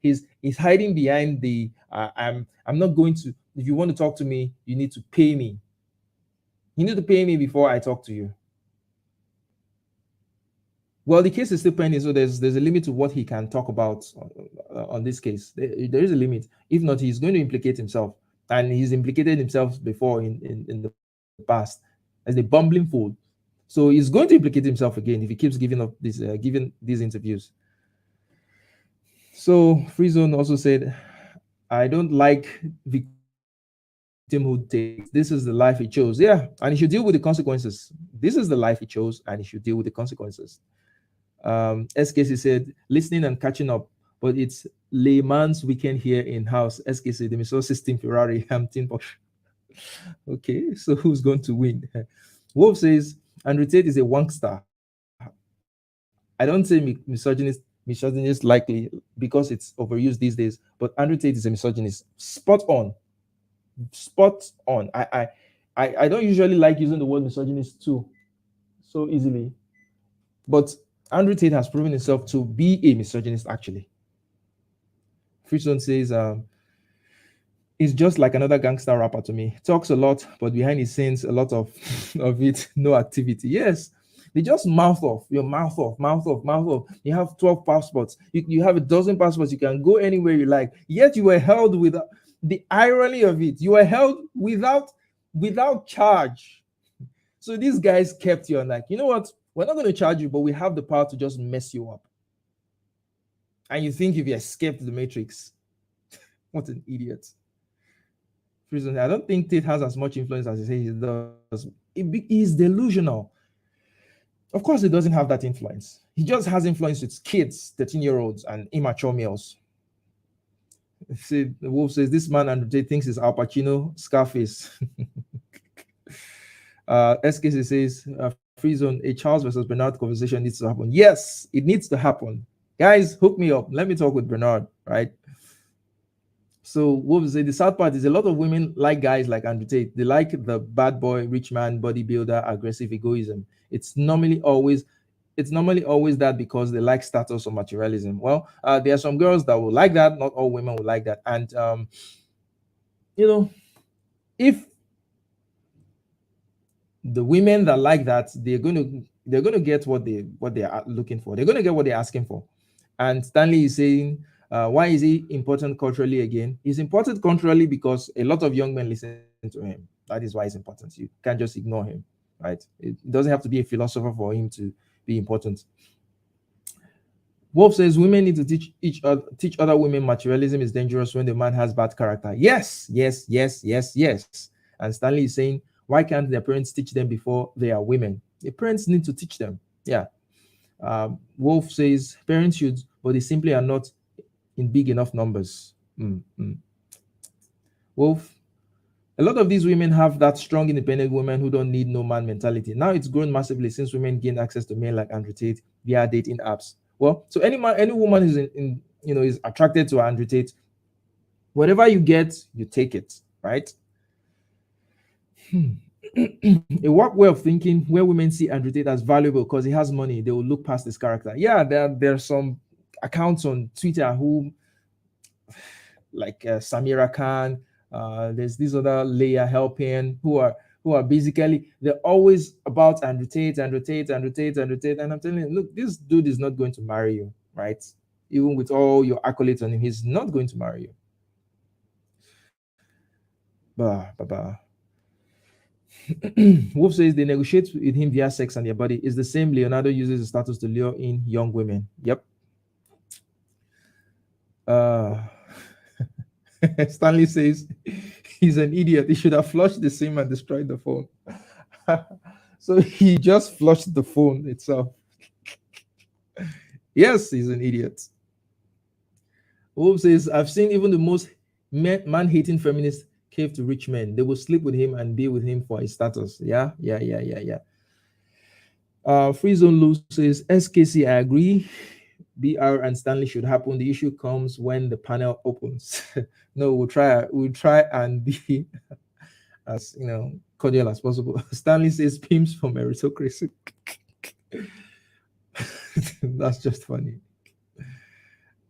he's hiding behind the I'm not going to. If you want to talk to me, you need to pay me. You need to pay me before I talk to you. Well, the case is still pending, so there's a limit to what he can talk about on this case. There is a limit. If not, he's going to implicate himself, and he's implicated himself before in the past as a bumbling fool. So he's going to implicate himself again if he keeps giving these interviews. So Free Zone also said, "I don't like victimhood takes. This is the life he chose. Yeah, and he should deal with the consequences. This is the life he chose, and he should deal with the consequences." SKC said, listening and catching up, but it's layman's weekend here in house. SKC, the Missile System Ferrari, Hampton Porsche. Okay, so who's going to win? Wolf says, Andrew Tate is a wankster. I don't say misogynist likely because it's overused these days, but Andrew Tate is a misogynist. Spot on. I don't usually like using the word misogynist too so easily, but Andrew Tate has proven himself to be a misogynist, actually. Fritzson says, he's just like another gangster rapper to me. Talks a lot, but behind his scenes, a lot of it, no activity. Yes, they just mouth off. Mouth off. You have 12 passports. You have a dozen passports. You can go anywhere you like. Yet you were held without, the irony of it, you were held without charge. So these guys kept you on like, you know what? We're not going to charge you, but we have the power to just mess you up. And you think if you escaped the matrix. What an idiot. I don't think Tate has as much influence as he says he does. He's delusional. Of course, he doesn't have that influence. He just has influence with kids, 13-year-olds, and immature males. See, the Wolf says, this man Andrew Tate thinks is Al Pacino, Scarface. SKC says, Free Zone, a Charles versus Bernard conversation needs to happen. Yes, it needs to happen. Guys, hook me up. Let me talk with Bernard, right? So what was it? The sad part is a lot of women like guys like Andrew Tate. They like the bad boy, rich man, bodybuilder, aggressive egoism. It's normally always that because they like status or materialism. Well, there are some girls that will like that. Not all women will like that. And if the women that like that, they're going to get what they are looking for. They're going to get what they're asking for. And Stanley is saying, why is he important culturally again? He's important culturally because a lot of young men listen to him. That is why it's important. You can't just ignore him, right? It doesn't have to be a philosopher for him to be important. Wolf says women need to teach other women materialism is dangerous when the man has bad character. Yes. And Stanley is saying, why can't their parents teach them before they are women? The parents need to teach them. Yeah. Wolf says parents should, but they simply are not in big enough numbers. Wolf, a lot of these women have that strong, independent women who don't need no man mentality. Now it's grown massively since women gained access to men like Andrew Tate via dating apps. Well, so any woman who's is attracted to Andrew Tate, whatever you get, you take it, right? A work way of thinking where women see Andrew Tate as valuable because he has money, they will look past his character. Yeah, there are some accounts on Twitter who, like Samira Khan, there's this other Leia Helping who are basically, they're always about Andrew Tate, and I'm telling you, look, this dude is not going to marry you, right? Even with all your accolades on him, he's not going to marry you. Wolf says they negotiate with him via sex and their body. Is the same Leonardo uses his status to lure in young women. Yep. Stanley says he's an idiot. He should have flushed the SIM and destroyed the phone. So he just flushed the phone itself. Yes, he's an idiot. Wolf says, I've seen even the most man-hating feminists cave to rich men. They will sleep with him and be with him for his status. Yeah. Free Zone Lou says, SKC, I agree. BR and Stanley should happen. The issue comes when the panel opens. No, we'll try and be as cordial as possible. Stanley says pimps for meritocracy. That's just funny.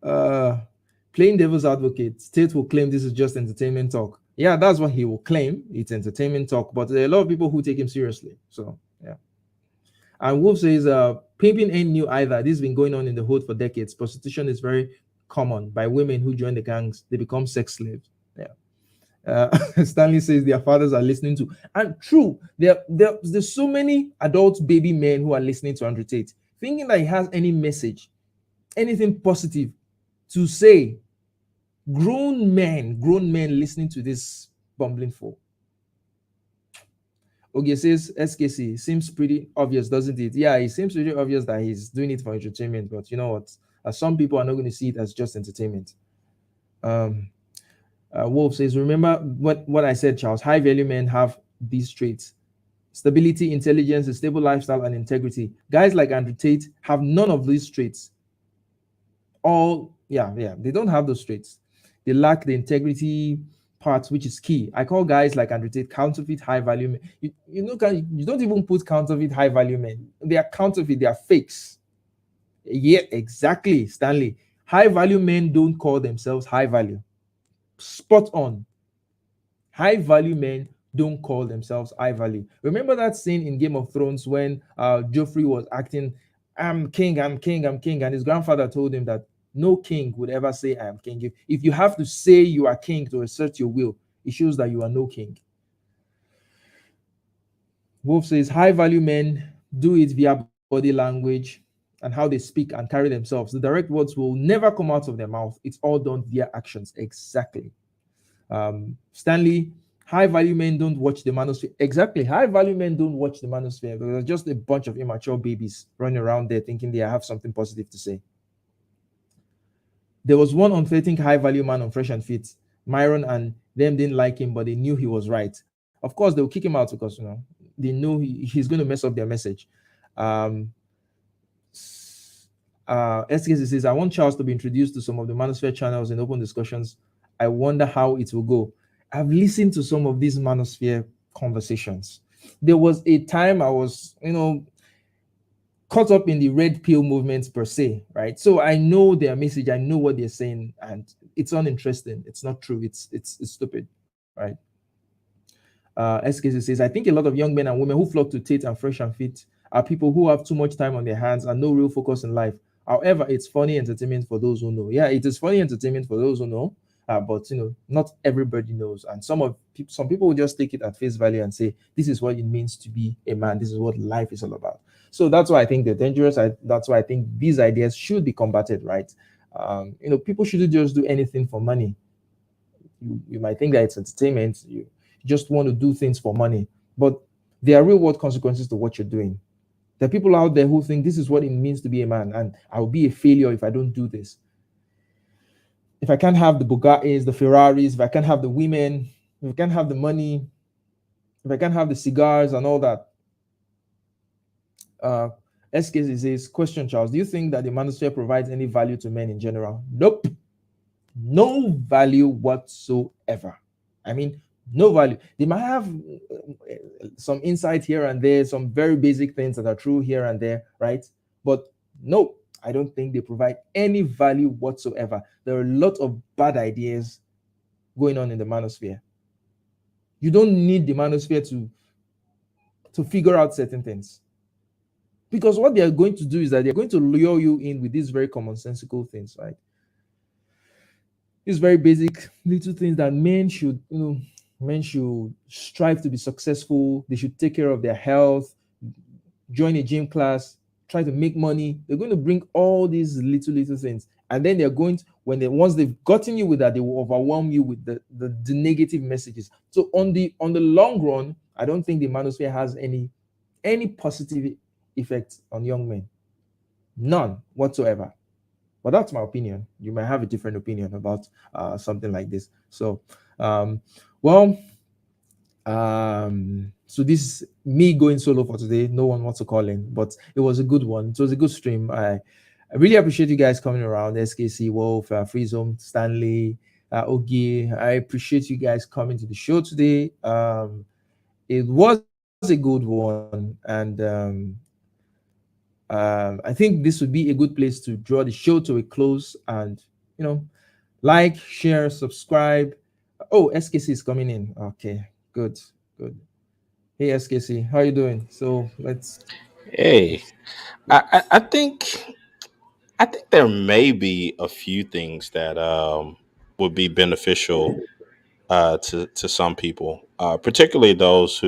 Playing devil's advocate, Tate will claim this is just entertainment talk. Yeah, that's what he will claim. It's entertainment talk, but there are a lot of people who take him seriously. So yeah. And Wolf says, pimping ain't new either. This has been going on in the hood for decades. Prostitution is very common by women who join the gangs. They become sex slaves. Yeah. Stanley says their fathers are listening to, and true, there's so many adult baby men who are listening to Andrew Tate, thinking that he has any message, anything positive to say. Grown men listening to this bumbling fool. Okay, says SKC, seems pretty obvious, doesn't it? Yeah, it seems pretty obvious that he's doing it for entertainment, but you know what? Some people are not going to see it as just entertainment. Wolf says, remember what I said, Charles. High value men have these traits: stability, intelligence, a stable lifestyle, and integrity. Guys like Andrew Tate have none of these traits. They don't have those traits. They lack the integrity part, which is key. I call guys like Andrew Tate counterfeit high value men. You don't even put counterfeit high value men. They are counterfeit. They are fakes. Yeah, exactly, Stanley. High value men don't call themselves high value. Spot on. High value men don't call themselves high value. Remember that scene in Game of Thrones when Joffrey was acting, I'm king, and his grandfather told him that no king would ever say I am king. If you have to say you are king to assert your will, it shows that you are no king. Wolf says high value men do it via body language and how they speak and carry themselves. The direct words will never come out of their mouth. It's all done via actions. Exactly. Stanley, high value men don't watch the manosphere. Exactly. High value men don't watch the manosphere. There's just a bunch of immature babies running around there thinking they have something positive to say. There was one unflattering high value man on Fresh and Fit. Myron and them didn't like him, but they knew he was right. Of course, they'll kick him out because they know he's going to mess up their message. SKC says, I want Charles to be introduced to some of the Manosphere channels in open discussions. I wonder how it will go. I've listened to some of these Manosphere conversations. There was a time I was, caught up in the red pill movements per se, right? So I know their message, I know what they're saying, and it's uninteresting. It's not true. It's stupid, right? SKC says, I think a lot of young men and women who flock to Tate and Fresh and Fit are people who have too much time on their hands and no real focus in life. However, it's funny entertainment for those who know. Yeah, it is funny entertainment for those who know, but not everybody knows. And some people will just take it at face value and say, this is what it means to be a man. This is what life is all about. So that's why I think they're dangerous. That's why I think these ideas should be combated, right? People shouldn't just do anything for money. You might think that it's entertainment. You just want to do things for money, but there are real world consequences to what you're doing. There are people out there who think this is what it means to be a man, and I'll be a failure if I don't do this. If I can't have the Bugattis, the Ferraris, if I can't have the women, if I can't have the money, if I can't have the cigars and all that. SKC says, question, Charles, do you think that the manosphere provides any value to men in general? Nope. No value whatsoever. I mean, no value. They might have some insight here and there, some very basic things that are true here and there, right? But no, I don't think they provide any value whatsoever. There are a lot of bad ideas going on in the manosphere. You don't need the manosphere to figure out certain things. Because what they are going to do is that they're going to lure you in with these very commonsensical things, right? These very basic little things that men should strive to be successful. They should take care of their health, join a gym class, try to make money. They're going to bring all these little things, and then they're going to, once they've gotten you with that, they will overwhelm you with the negative messages. So on the long run, I don't think the manosphere has any positive effect on young men, none whatsoever. But that's my opinion. You might have a different opinion about something like this. So, so this is me going solo for today. No one wants to call in, but it was a good one. It was a good stream. I really appreciate you guys coming around. SKC, Wolf, Free Zone, Stanley, Ogi. I appreciate you guys coming to the show today. It was a good one, and I think this would be a good place to draw the show to a close, and like, share, subscribe. Oh, SKC is coming in. Okay, good. Hey SKC, how are you doing? So let's. Hey, I think there may be a few things that would be beneficial to some people, particularly those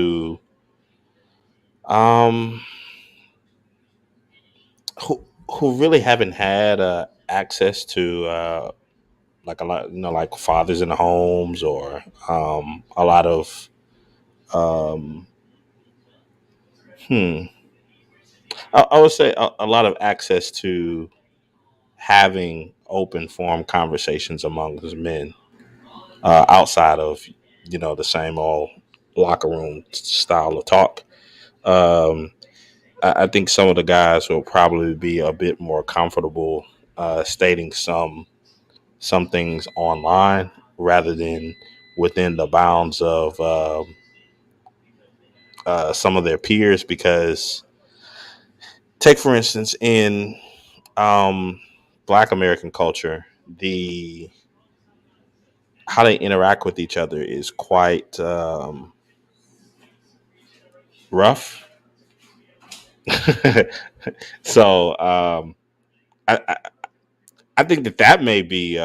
um who really haven't had access to like a lot, like fathers in the homes, or a lot of um, hmm, I would say a lot of access to having open form conversations amongst men outside of the same old locker room style of talk. Um, I think some of the guys will probably be a bit more comfortable stating some things online rather than within the bounds of some of their peers. Because take for instance in Black American culture, the how they interact with each other is quite rough. So I, I think that may be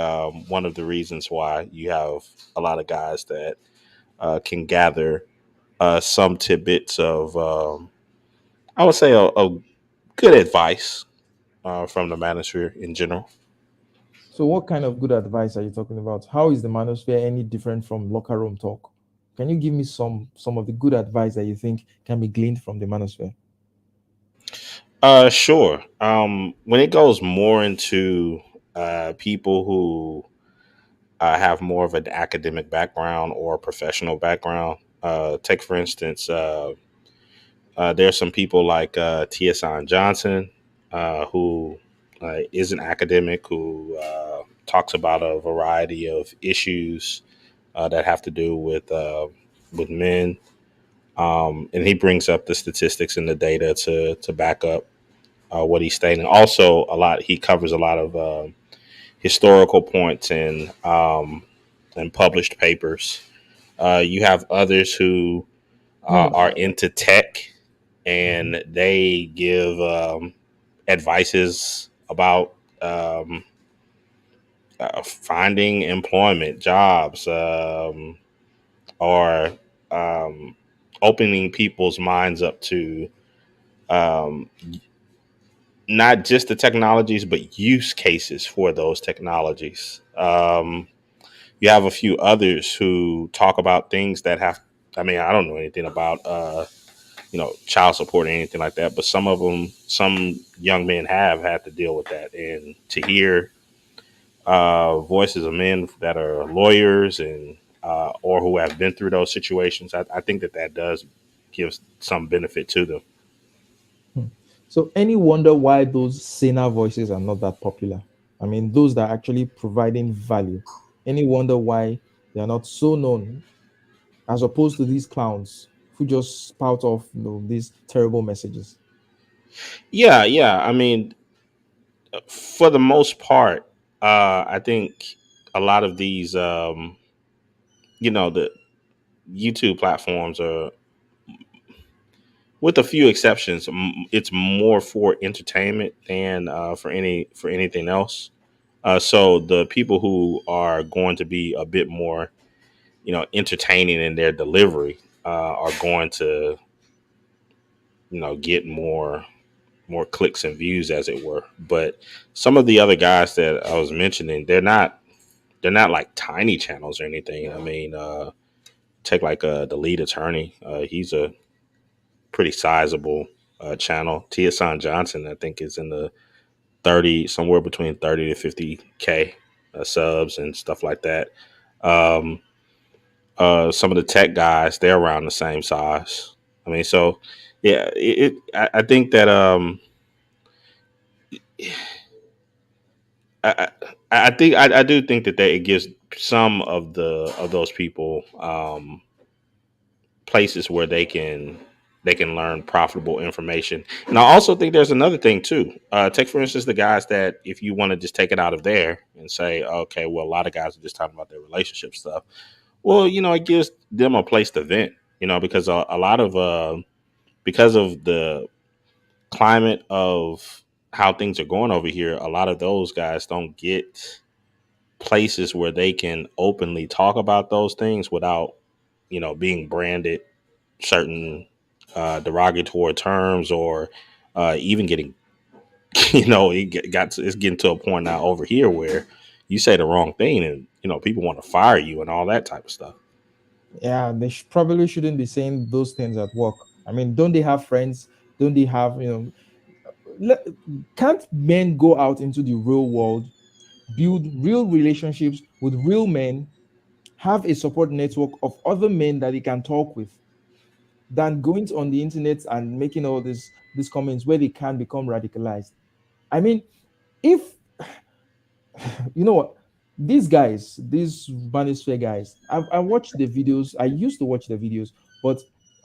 one of the reasons why you have a lot of guys that can gather some tidbits of, I would say, a good advice from the manosphere in general. So what kind of good advice are you talking about? How is the manosphere any different from locker room talk? Can you give me some of the good advice that you think can be gleaned from the manosphere? Sure. When it goes more into people who have more of an academic background or professional background, take for instance, there's some people like T.S. Johnson, who is an academic who talks about a variety of issues that have to do with men, and he brings up the statistics and the data to back up what he's stating. Also, he covers a lot of historical points and published papers. You have others who are into tech, and they give advices about finding employment, jobs, or um, opening people's minds up to um, not just the technologies, but use cases for those technologies. You have a few others who talk about things that have, I mean, I don't know anything about, child support or anything like that, but some young men have had to deal with that. And to hear voices of men that are lawyers and or who have been through those situations, I think that does give some benefit to them. So, any wonder why those saner voices are not that popular? I mean, those that are actually providing value. Any wonder why they are not so known as opposed to these clowns who just spout off, these terrible messages? Yeah, yeah. I mean, for the most part, I think a lot of these, the YouTube platforms are, with a few exceptions, it's more for entertainment than for anything else. So the people who are going to be a bit more, entertaining in their delivery, are going to, get more clicks and views, as it were. But some of the other guys that I was mentioning, they're not like tiny channels or anything. I mean, take like the lead attorney. He's a pretty sizable channel. Tia Son Johnson, I think, is in the 30, somewhere between 30 to 50K subs and stuff like that. Um, some of the tech guys, they're around the same size. I mean, so yeah, I think that I, I do think that it gives some of those people places where they can learn profitable information. And I also think there's another thing too. Take for instance the guys that, if you want to just take it out of there and say, okay, well, a lot of guys are just talking about their relationship stuff. Well, it gives them a place to vent. Because a lot of because of the climate of how things are going over here, a lot of those guys don't get places where they can openly talk about those things without, being branded certain derogatory terms, or even getting, it's getting to a point now over here where you say the wrong thing and, people want to fire you and all that type of stuff. Yeah, they probably shouldn't be saying those things at work. I mean, don't they have friends? Don't they have, le- can't men go out into the real world, build real relationships with real men, have a support network of other men that they can talk with, than going on the internet and making all these comments where they can become radicalized? I mean, if you know what, these guys, these manosphere guys, I watched the videos. I used to watch the videos, but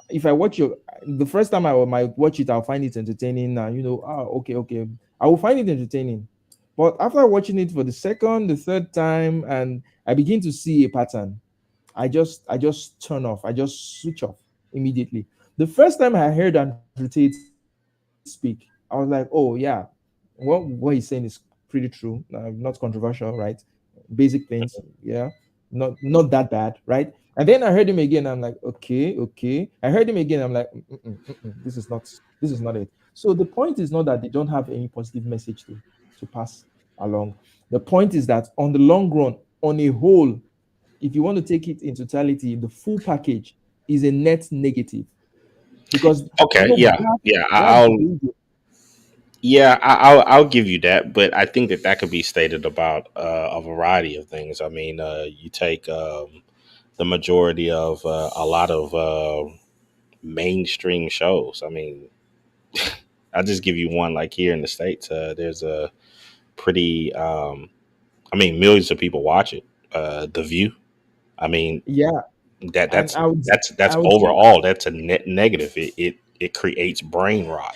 if I watch the first time I might watch it, I'll find it entertaining. Okay, I will find it entertaining. But after watching it for the second, the third time, and I begin to see a pattern, I just turn off. I just switch off immediately. The first time I heard Andrew Tate speak, I was like, oh yeah, what he's saying is pretty true. Not controversial, right? Basic things, yeah, not that bad, right? And then I heard him again. I'm like, okay. I heard him again. I'm like, this is not it. So the point is not that they don't have any positive message to pass along. The point is that on the long run, on a whole, if you want to take it in totality, the full package is a net negative, because Okay, even yeah, that yeah, that I'll behavior. yeah, I'll give you that, but I think that could be stated about a variety of things. I mean, you take the majority of a lot of mainstream shows. I mean, I'll just give you one, like here in the States. There's pretty. I mean, millions of people watch it. The View. I mean, Yeah, that and that's I would that's I would say overall that's a net negative. It creates brain rot.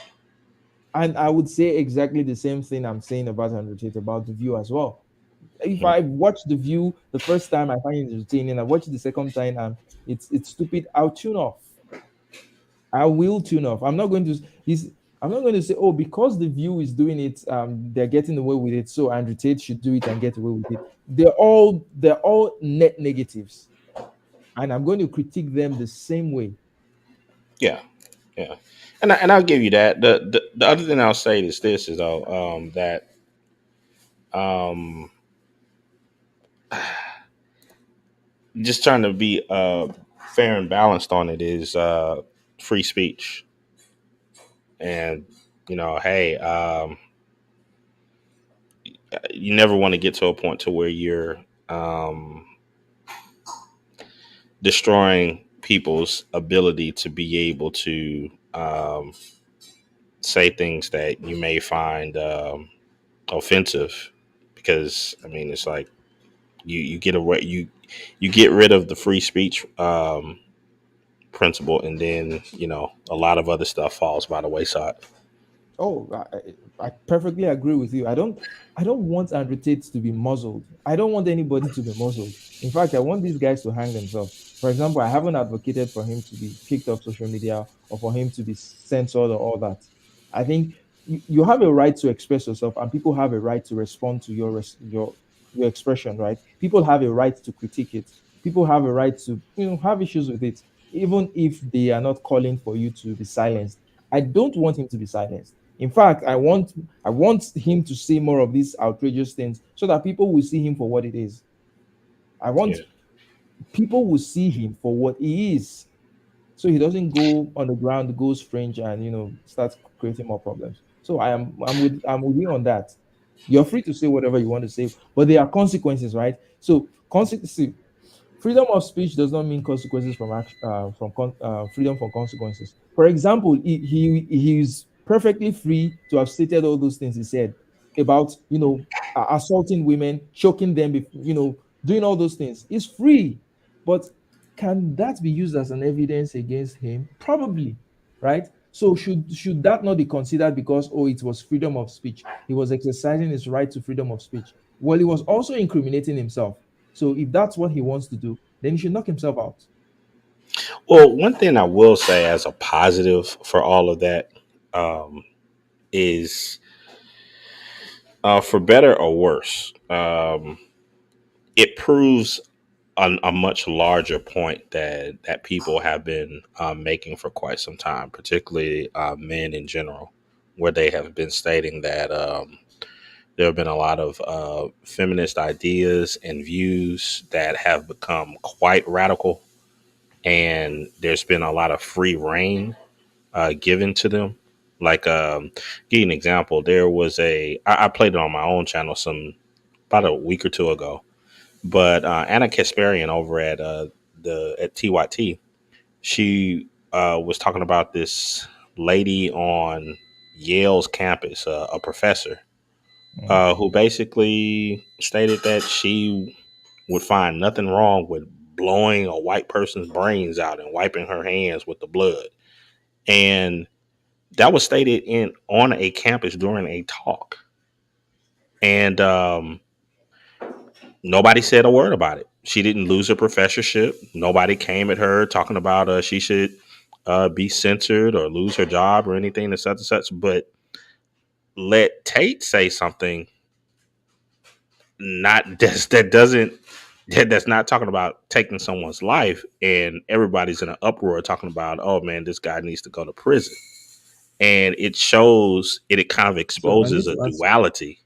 and I would say exactly the same thing I'm saying about Andrew Tate about the View as well. If Mm. I watch the View the first time, I find it entertaining. I watch it the second time and it's stupid. I'll tune off. I will tune off. I'm not going to say, oh, because the View is doing it, they're getting away with it, so Andrew Tate should do it and get away with it. They're all net negatives, and I'm going to critique them the same way. Yeah, yeah, and I'll give you that. The other thing I'll say is this is though that um just trying to be fair and balanced on it is free speech, and hey, you never want to get to a point to where you're um, destroying people's ability to be able to say things that you may find offensive, because I mean it's like you get away you get rid of the free speech principle, and then a lot of other stuff falls by the wayside. Oh, I perfectly agree with you. I don't want Andrew Tate to be muzzled. I don't want anybody to be muzzled. In fact, I want these guys to hang themselves. For example, I haven't advocated for him to be kicked off social media or for him to be censored or all that. I think you have a right to express yourself, and people have a right to respond to your expression, right? People have a right to critique it. People have a right to have issues with it, even if they are not calling for you to be silenced. I don't want him to be silenced. In fact, I want him to say more of these outrageous things so that people will see him for what it is. I want Yeah, people will see him for what he is. So he doesn't go on the ground, go strange, and start creating more problems. So I'm with you on that. You're free to say whatever you want to say, but there are consequences, right? So consequences. Freedom of speech does not mean consequences from action, freedom from consequences. For example, he's perfectly free to have stated all those things he said about assaulting women, choking them, doing all those things. It's free, but can that be used as an evidence against him? Probably, right? So should that not be considered because it was freedom of speech? He was exercising his right to freedom of speech. Well, he was also incriminating himself. So if that's what he wants to do, then he should knock himself out. well, one thing I will say as a positive for all of that is for better or worse, it proves a much larger point that people have been making for quite some time, particularly men in general, where they have been stating that there have been a lot of feminist ideas and views that have become quite radical, and there's been a lot of free reign given to them. Like, give you an example, there was I played it on my own channel about a week or two ago, but Anna Kasparian over at TYT, she was talking about this lady on Yale's campus, a professor, Mm. who basically stated that she would find nothing wrong with blowing a white person's brains out and wiping her hands with the blood. And that was stated in on a campus during a talk. And nobody said a word about it. She didn't lose her professorship. Nobody came at her talking about she should be censored or lose her job or anything and such and such. But let Tate say something not that doesn't that's not talking about taking someone's life, and everybody's in an uproar talking about, oh man, this guy needs to go to prison. And it kind of So I exposes need a to ask. duality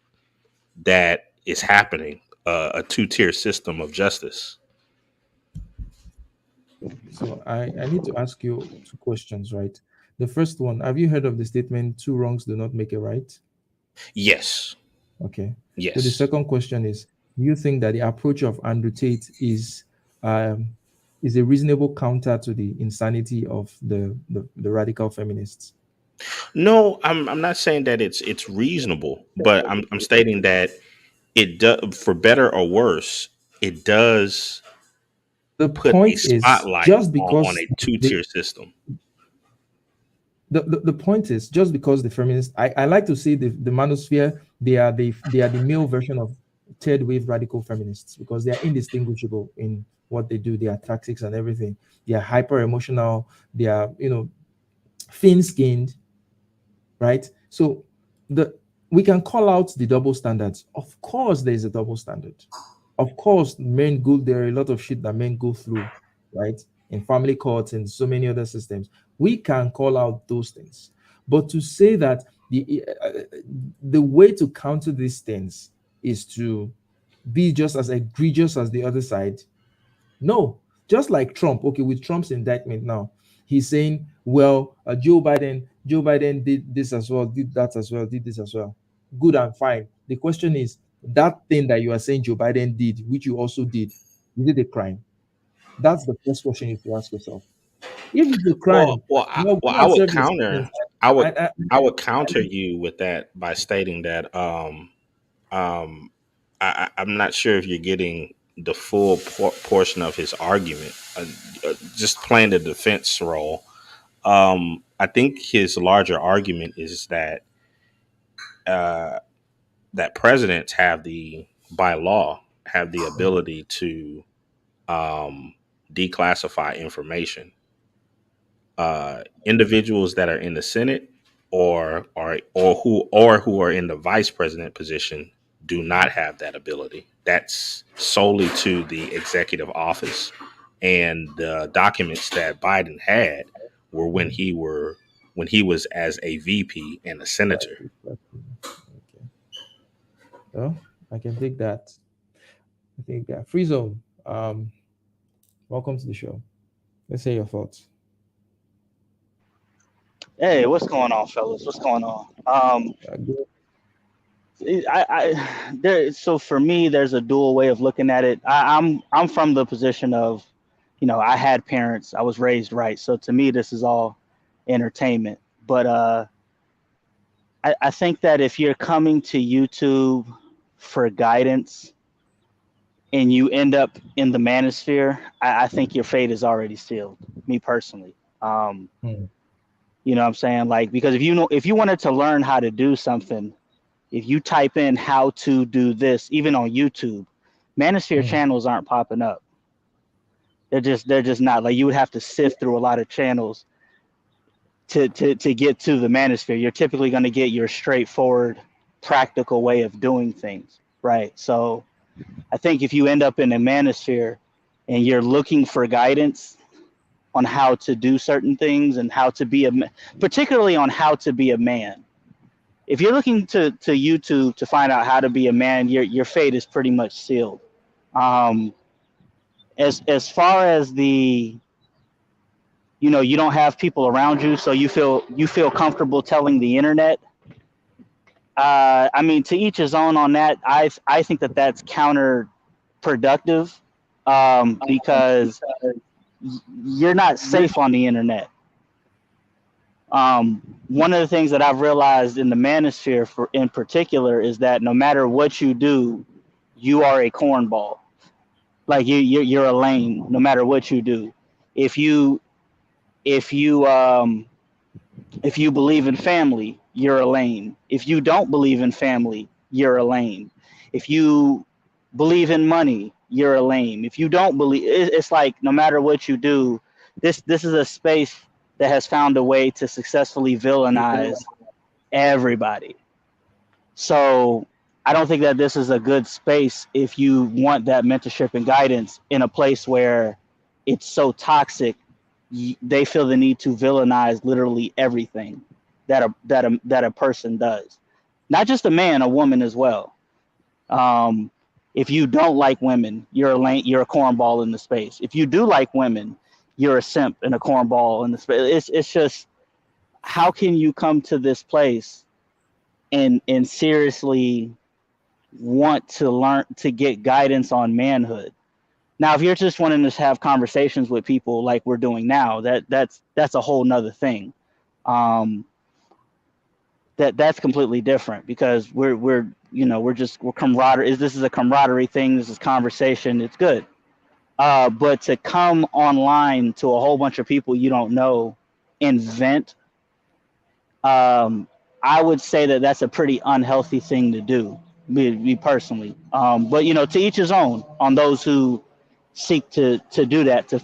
that is happening, a two-tier system of justice. So I need to ask you two questions, right? The first one: have you heard of the statement "two wrongs do not make a right"? Yes. Okay. So the Yes. second question is: do you think that the approach of Andrew Tate um, is a reasonable counter to the insanity of the radical feminists? No, I'm not saying that it's reasonable, but I'm stating that it does, for better or worse, it does The put a point is spotlight just on because a two the, tier system. the point is just because the feminists, I like to say the manosphere, they are the male version of third wave radical feminists because they are indistinguishable in what they do, their tactics and everything. They are hyper emotional, they are thin skinned, right? So the we can call out the double standards. Of course, there is a double standard. Of course, men go, there are a lot of shit that men go through, right? In family courts and so many other systems. We can call out those things. But to say that the way to counter these things is to be just as egregious as the other side, no, just like Trump. Okay, with Trump's indictment now, he's saying, well, Joe Biden did this as well, did that as well, did this as well. Good and fine. The question is, that thing that you are saying Joe Biden did, which you also did, is it a crime? That's the first question you have to ask yourself. If it's a crime, well, Well, go I and would serve your counter, sentence. I would, I, I, I would counter you with that by stating that um, I'm not sure if you're getting the full portion of his argument. Just playing the defense role. I think his larger argument is that uh, that presidents have by law, have the ability to um, declassify information. Individuals that are in the Senate or who are in the vice president position do not have that ability. That's solely to the executive office. And the documents that Biden had were when he was as a VP and a senator. okay. Well, I can take that. I think that. Free zone. Welcome to the show. Let's hear your thoughts. Hey, what's going on, fellas? What's going on? Go. So for me, there's a dual way of looking at it. I'm from the position of, I had parents, I was raised right. So to me, this is all entertainment. But I think that if you're coming to YouTube for guidance and you end up in the manosphere, I think your fate is already sealed. Me personally. Hmm. You know what I'm saying? Like, because if you wanted to learn how to do something, if you type in how to do this, even on YouTube, manosphere Hmm. channels aren't popping up. They're just not. Like, you would have to sift through a lot of channels to get to the manosphere. You're typically going to get your straightforward, practical way of doing things, right? So I think if you end up in a manosphere and you're looking for guidance on how to do certain things and how to be particularly on how to be a man. If you're looking to YouTube to find out how to be a man, your fate is pretty much sealed. Um, as far as you don't have people around you, so you feel comfortable telling the internet. I mean, to each his own on that. I think that's counterproductive, because you're not safe on the internet. One of the things that I've realized in the manosphere in particular is that no matter what you do, you are a cornball. Like you're a lame no matter what you do. If you if you if you believe in family, you're a lame. If you don't believe in family, you're a lame. If you believe in money, you're a lame. If you don't believe, it's like no matter what you do, this is a space that has found a way to successfully villainize everybody. So I don't think that this is a good space if you want that mentorship and guidance in a place where it's so toxic. They feel the need to villainize literally everything that a person does, not just a man, a woman as well. Um, if you don't like women, you're a cornball in the space. If you do like women, you're a simp and a cornball in the space. It's just, how can you come to this place and seriously want to learn to get guidance on manhood? Now, if you're just wanting to have conversations with people like we're doing now, that's a whole nother thing. Um, that's completely different, because we're camaraderie. This is a camaraderie thing. This is conversation. It's good. But to come online to a whole bunch of people you don't know and vent, I would say that that's a pretty unhealthy thing to do, me personally. But to each his own on those who seek to do that, to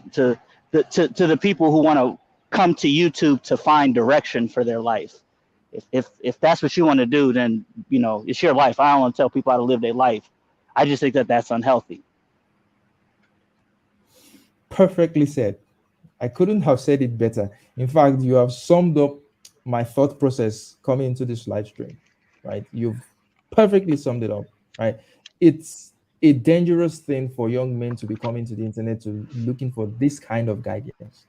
the people who want to come to YouTube to find direction for their life. If that's what you want to do, then it's your life. I don't want to tell people how to live their life. I just think that that's unhealthy. Perfectly said. I couldn't have said it better. In fact, you have summed up my thought process coming into this live stream, right? You've perfectly summed it up, right? It's a dangerous thing for young men to be coming to the internet to looking for this kind of guidance.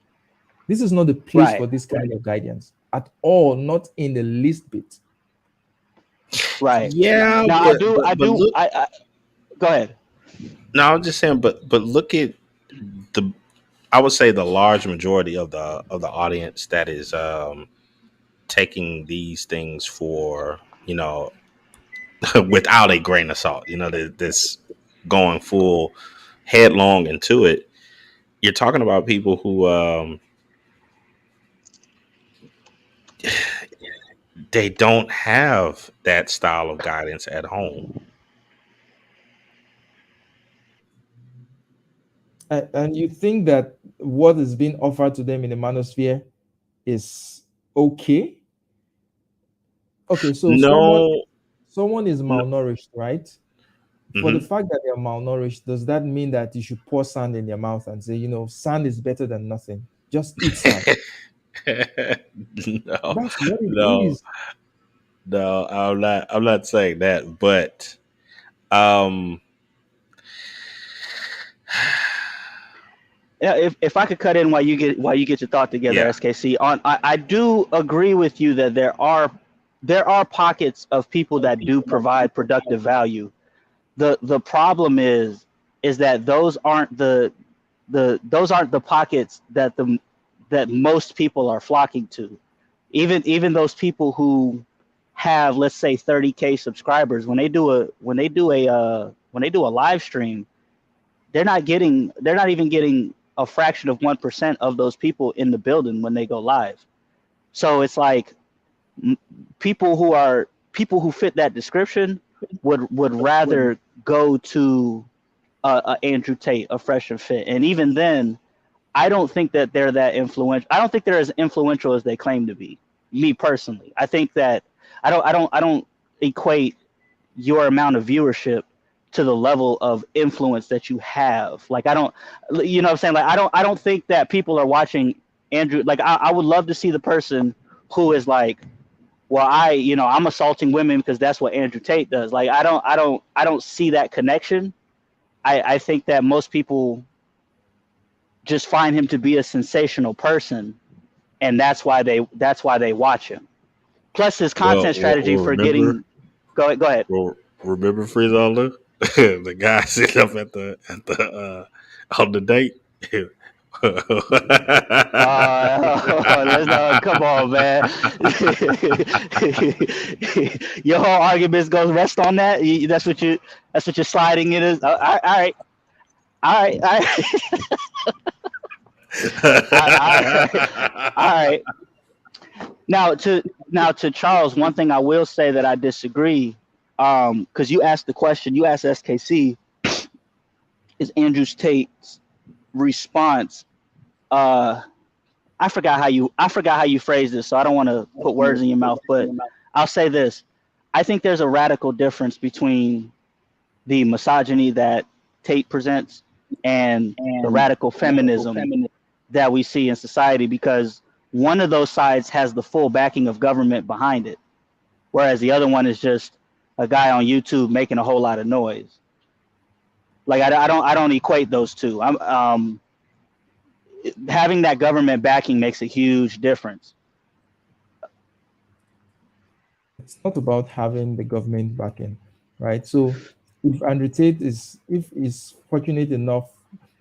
This is not the place for this kind of guidance at all, not in the least bit. Right. Yeah. Now, I go ahead. No, I was just saying, but look at I would say the large majority of the audience that is taking these things for without a grain of salt. This going full headlong into it. You're talking about people who they don't have that style of guidance at home. And you think that what is being offered to them in the manosphere is okay? Okay, so No. someone is malnourished, right? For the Mhm. fact that they're malnourished, does that mean that you should pour sand in their mouth and say, sand is better than nothing? Just eat sand. No, That's what it no, is. no. I'm not saying that, but Yeah, if I could cut in while you get your thought together, yeah. SKC. I do agree with you that there are pockets of people that do provide productive value. The problem is that those aren't the pockets that most people are flocking to. Even those people who have, let's say, 30K subscribers, when they do a live stream, they're not even getting a fraction of 1% of those people in the building when they go live. So it's like people who fit that description would rather go to Andrew Tate, a Fresh and Fit, and even then, I don't think that they're that influential. I don't think they're as influential as they claim to be. Me personally, I think that I don't equate your amount of viewership to the level of influence that you have. Like, I don't, what I'm saying? Like, I don't think that people are watching Andrew. Like, I would love to see the person who is like, well, I'm assaulting women because that's what Andrew Tate does. Like, I don't see that connection. I think that most people just find him to be a sensational person, and that's why they watch him. Plus, his content strategy for getting. Go ahead. Well, remember Frizola, the guy sitting up at the on the date. Come on, man. Your whole arguments goes rest on that. That's what you're sliding it is. All right. All right. Now to Charles, one thing I will say that I disagree, because you asked the question, you asked SKC, is Andrew Tate's response? I forgot how you phrased this, so I don't want to put words in your mouth, but I'll say this: I think there's a radical difference between the misogyny that Tate presents and the radical feminism that we see in society, because one of those sides has the full backing of government behind it, whereas the other one is just a guy on YouTube making a whole lot of noise. Like, I don't equate those two. Having that government backing makes a huge difference. It's not about having the government backing, right? So if Andrew Tate is fortunate enough,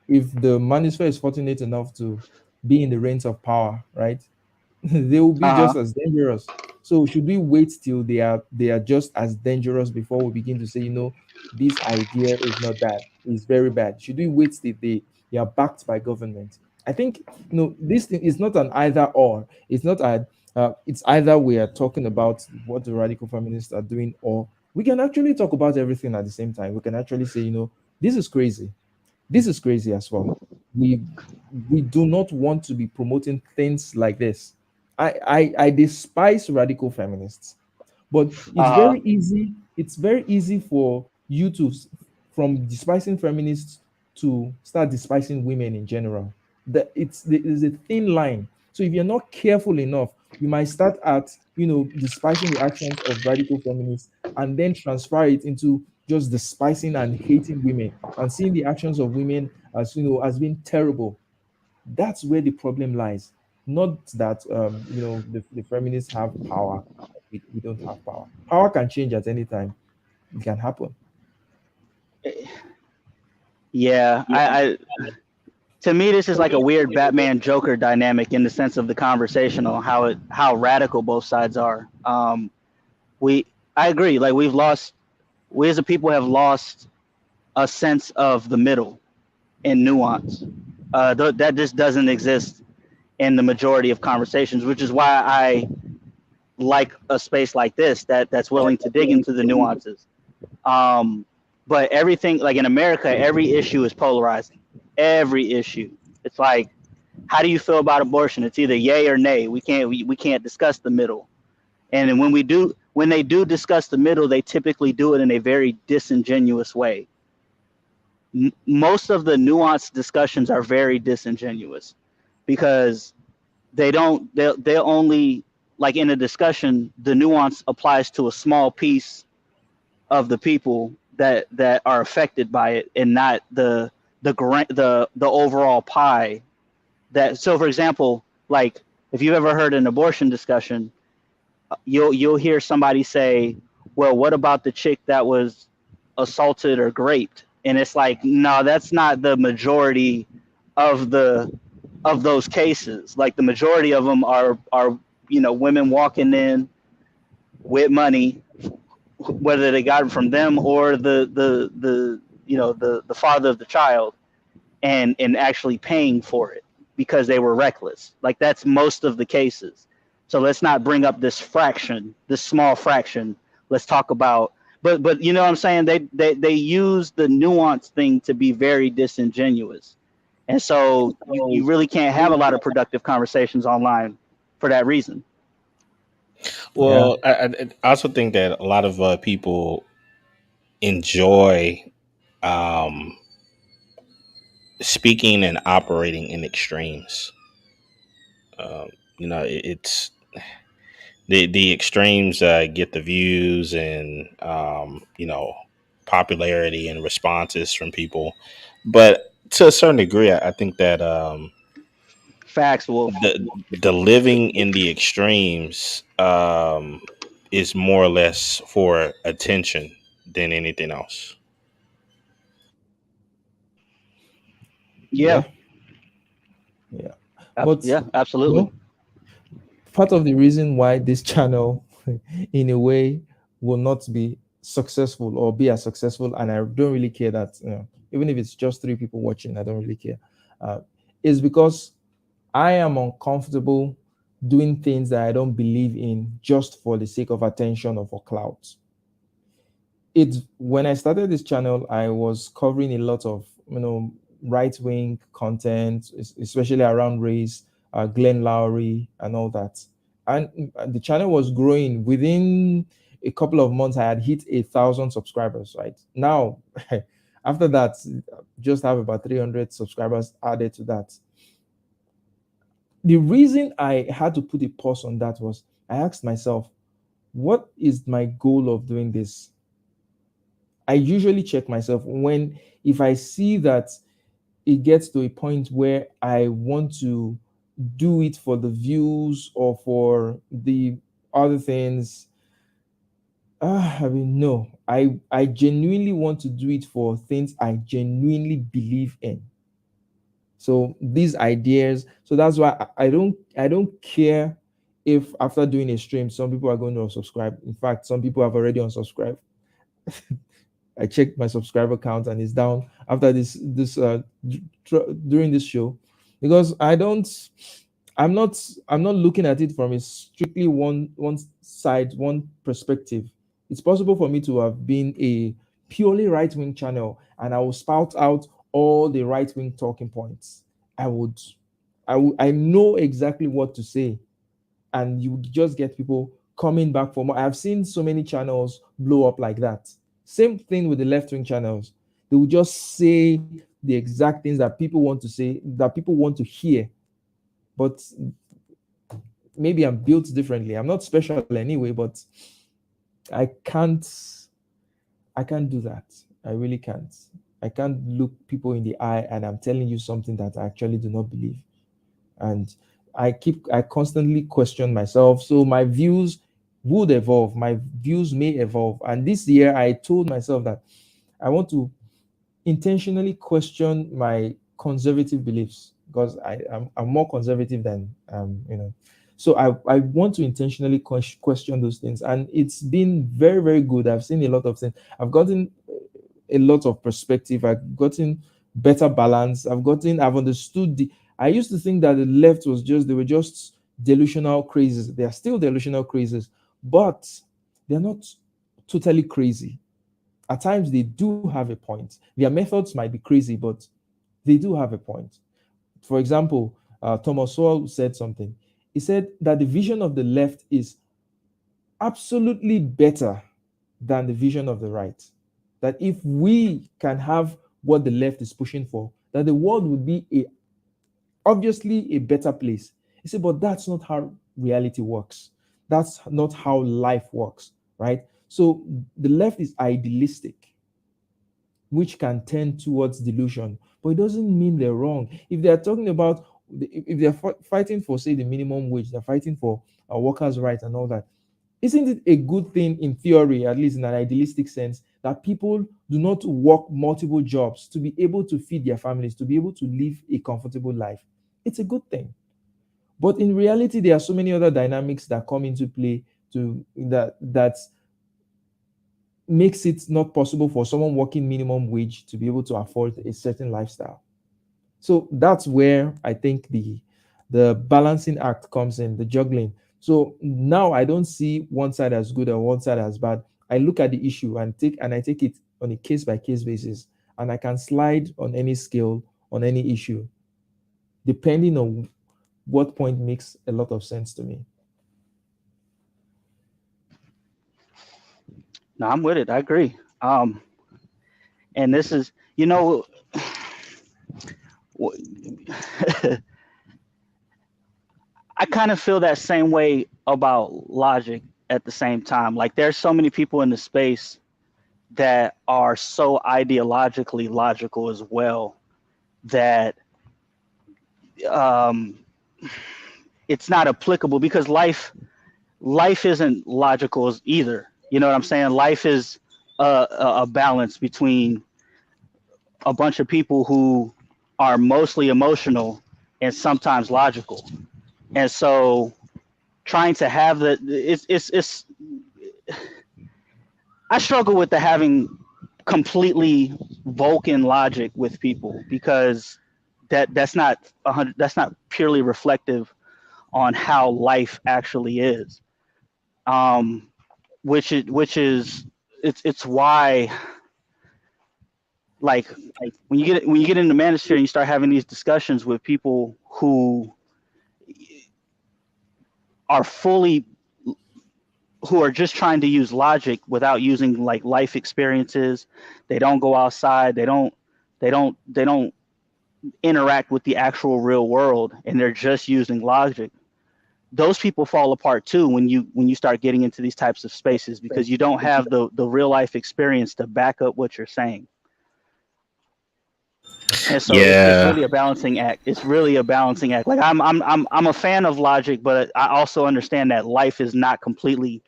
if the manosphere is fortunate enough to be in the reins of power, right? they will be just Uh-huh. as dangerous. So should we wait till they are just as dangerous before we begin to say, this idea is not bad, it's very bad? Should we wait till they are backed by government? I think this thing is not an either or. It's not a it's either we are talking about what the radical feminists are doing, or we can actually talk about everything at the same time. We can actually say, this is crazy. This is crazy as well. We we do not want to be promoting things like this. I despise radical feminists, but it's Uh-huh. very easy. It's very easy for you to, from despising feminists, to start despising women in general. There's a thin line. So if you're not careful enough, you might start at despising the actions of radical feminists, and then transfer it into just despising and hating women, and seeing the actions of women as as being terrible. That's where the problem lies. Not that the feminists have power. We don't have power. Power can change at any time. It can happen. Yeah, I to me this is like a weird Batman Joker dynamic in the sense of the conversation on how radical both sides are. We I agree. Like we as a people have lost a sense of the middle and nuance. That just doesn't exist in the majority of conversations, which is why I like a space like this that's willing to dig into the nuances. Um, but everything, like in America, every issue is polarizing. Every issue. It's like, how do you feel about abortion? It's either yay or nay. We can't discuss the middle. And then when they do discuss the middle, they typically do it in a very disingenuous way. Most of the nuanced discussions are very disingenuous because they'll only, like in a discussion, the nuance applies to a small piece of the people that are affected by it, and not the overall pie. That, so for example, like if you've ever heard an abortion discussion, you'll hear somebody say, well, what about the chick that was assaulted or raped? And it's like, no, that's not the majority of those cases. Like the majority of them are women walking in with money, whether they got it from them or the father of the child, and actually paying for it because they were reckless. Like that's most of the cases. So let's not bring up this small fraction. Let's talk about, but you know what I'm saying? They use the nuance thing to be very disingenuous. And so you really can't have a lot of productive conversations online for that reason. Yeah. Well, I also think that a lot of people enjoy um, speaking and operating in extremes. It's the extremes get the views and popularity and responses from people, but to a certain degree, I think that Facts, Wolf. the living in the extremes is more or less for attention than anything else. Yeah, Yeah. Yeah. But yeah, you absolutely. know, part of the reason why this channel, in a way, will not be successful or be as successful, and I don't really care that, even if it's just 3 people watching, I don't really care, uh, is because I am uncomfortable doing things that I don't believe in just for the sake of attention or for clout. It's when I started this channel, I was covering a lot of right wing content, especially around race, Glenn Lowry, and all that. And the channel was growing. Within a couple of months, I had hit 1,000 subscribers. Right now, after that, just have about 300 subscribers added to that. The reason I had to put a pause on that was I asked myself, what is my goal of doing this? I usually check myself when, if I see that it gets to a point where I want to do it for the views or for the other things. No, I genuinely want to do it for things I genuinely believe in. So these ideas, so that's why I don't care if after doing a stream, some people are going to unsubscribe. In fact, some people have already unsubscribed. I checked my subscriber count and it's down after during this show, because I'm not looking at it from a strictly one side, one perspective. It's possible for me to have been a purely right-wing channel and I will spout out all the right-wing talking points. I know exactly what to say, and you just get people coming back for more. I've seen so many channels blow up like that. Same thing with the left-wing channels. They will just say the exact things that people want to say, that people want to hear. But maybe I'm built differently. I'm not special anyway, but I can't do that. I really can't. I can't look people in the eye and I'm telling you something that I actually do not believe. And I constantly question myself. So my views would evolve. My views may evolve. And this year I told myself that I want to intentionally question my conservative beliefs, because I'm more conservative than so I want to intentionally question those things, and it's been very, very good. I've seen a lot of things. I've gotten a lot of perspective. I've gotten better balance. I've understood I used to think that the left they were just delusional crazes. They are still delusional crazes, but they're not totally crazy. At times they do have a point. Their methods might be crazy, but they do have a point. For example, Thomas Sowell said something. He said that the vision of the left is absolutely better than the vision of the right. That if we can have what the left is pushing for, that the world would be obviously a better place. He said, but that's not how reality works. That's not how life works, right? So the left is idealistic, which can tend towards delusion, but it doesn't mean they're wrong. If they're talking about, if they're fighting for, say, the minimum wage, they're fighting for workers' rights and all that, isn't it a good thing in theory, at least in an idealistic sense, that people do not work multiple jobs to be able to feed their families, to be able to live a comfortable life? It's a good thing. But in reality, there are so many other dynamics that come into play that makes it not possible for someone working minimum wage to be able to afford a certain lifestyle. So that's where I think the balancing act comes in, the juggling. So now I don't see one side as good or one side as bad. I look at the issue and I take it on a case by case basis, and I can slide on any scale on any issue, depending on what point makes a lot of sense to me. No, I'm with it. I agree. And this is, I kind of feel that same way about logic at the same time. Like, there's so many people in the space that are so ideologically logical as well that it's not applicable, because life isn't logical either. You know what I'm saying? Life is a balance between a bunch of people who are mostly emotional and sometimes logical. And so trying to have it's I struggle with having completely Vulcan logic with people, because that's not purely reflective on how life actually is. Which is it's why, like when you get into manosphere and you start having these discussions with people who are just trying to use logic without using like life experiences. They don't go outside. They don't interact with the actual real world, and they're just using logic. Those people fall apart too when you start getting into these types of spaces, because you don't have the real life experience to back up what you're saying. And so it's really a balancing act. It's really a balancing act. Like I'm a fan of logic, but I also understand that life is not completely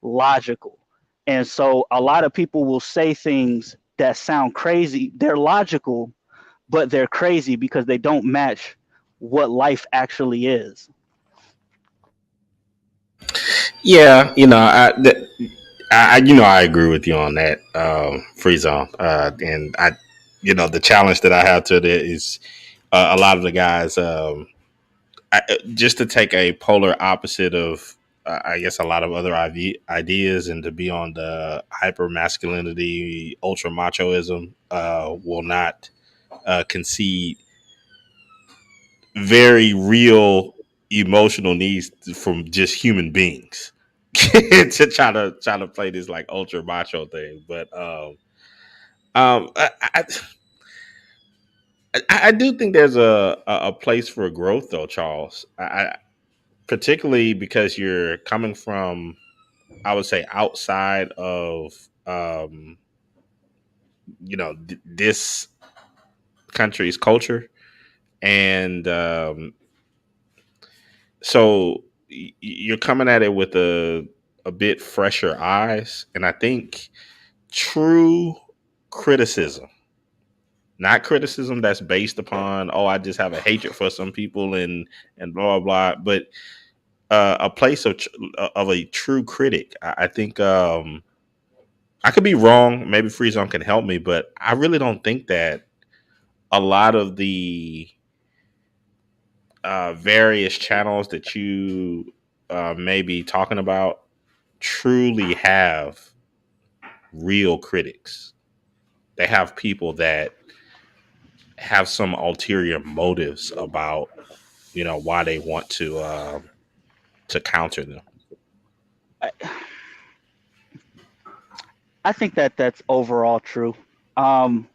logical. And so a lot of people will say things that sound crazy. They're logical, but they're crazy because they don't match what life actually is. Yeah, I agree with you on that, free zone. And the challenge that I have to that is a lot of the guys, just to take a polar opposite of, I guess, a lot of other ideas, and to be on the hyper masculinity, ultra machoism, will not concede very real emotional needs from just human beings to try to play this like ultra macho thing. But um, I, I, I do think there's a place for growth, though, Charles. Particularly because you're coming from, I would say, outside of this country's culture, and so you're coming at it with a bit fresher eyes, and I think true criticism, not criticism that's based upon, oh, I just have a hatred for some people and blah blah blah, but a place of a true critic. I think I could be wrong. Maybe Freezon can help me, but I really don't think that a lot of the various channels that you may be talking about truly have real critics. They have people that have some ulterior motives about why they want to counter them. I, I think that that's overall true. Um,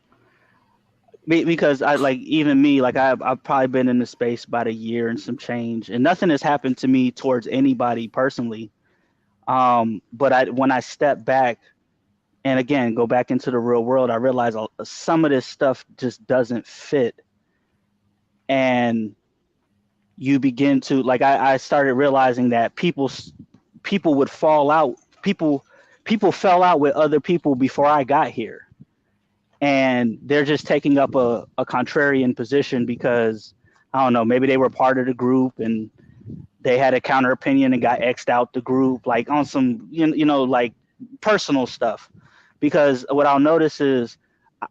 because I like even me, like I've probably been in the space about a year and some change, and nothing has happened to me towards anybody personally. But when I step back and again go back into the real world, I realize some of this stuff just doesn't fit, and you begin to like I started realizing that people would fall out. People fell out with other people before I got here, and they're just taking up a contrarian position because I don't know, maybe they were part of the group and they had a counter opinion and got xed out the group, like on some like personal stuff. Because what I'll notice is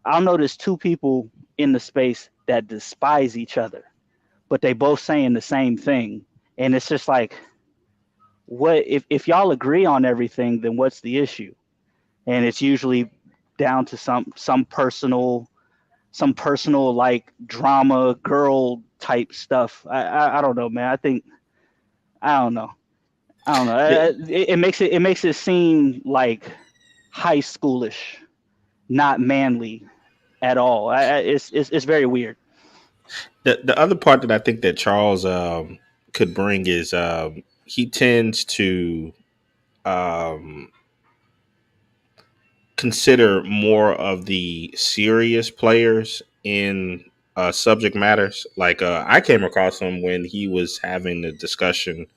I'll notice two people in the space that despise each other, but they both saying the same thing, and it's just like, what if y'all agree on everything, then what's the issue? And it's usually down to some personal like drama girl type stuff. I don't know, man. I don't know. I don't know. It makes it seem like high schoolish, not manly at all. It's very weird. The other part that I think that Charles could bring is he tends to um, consider more of the serious players in subject matters. Like I came across him when he was having a discussion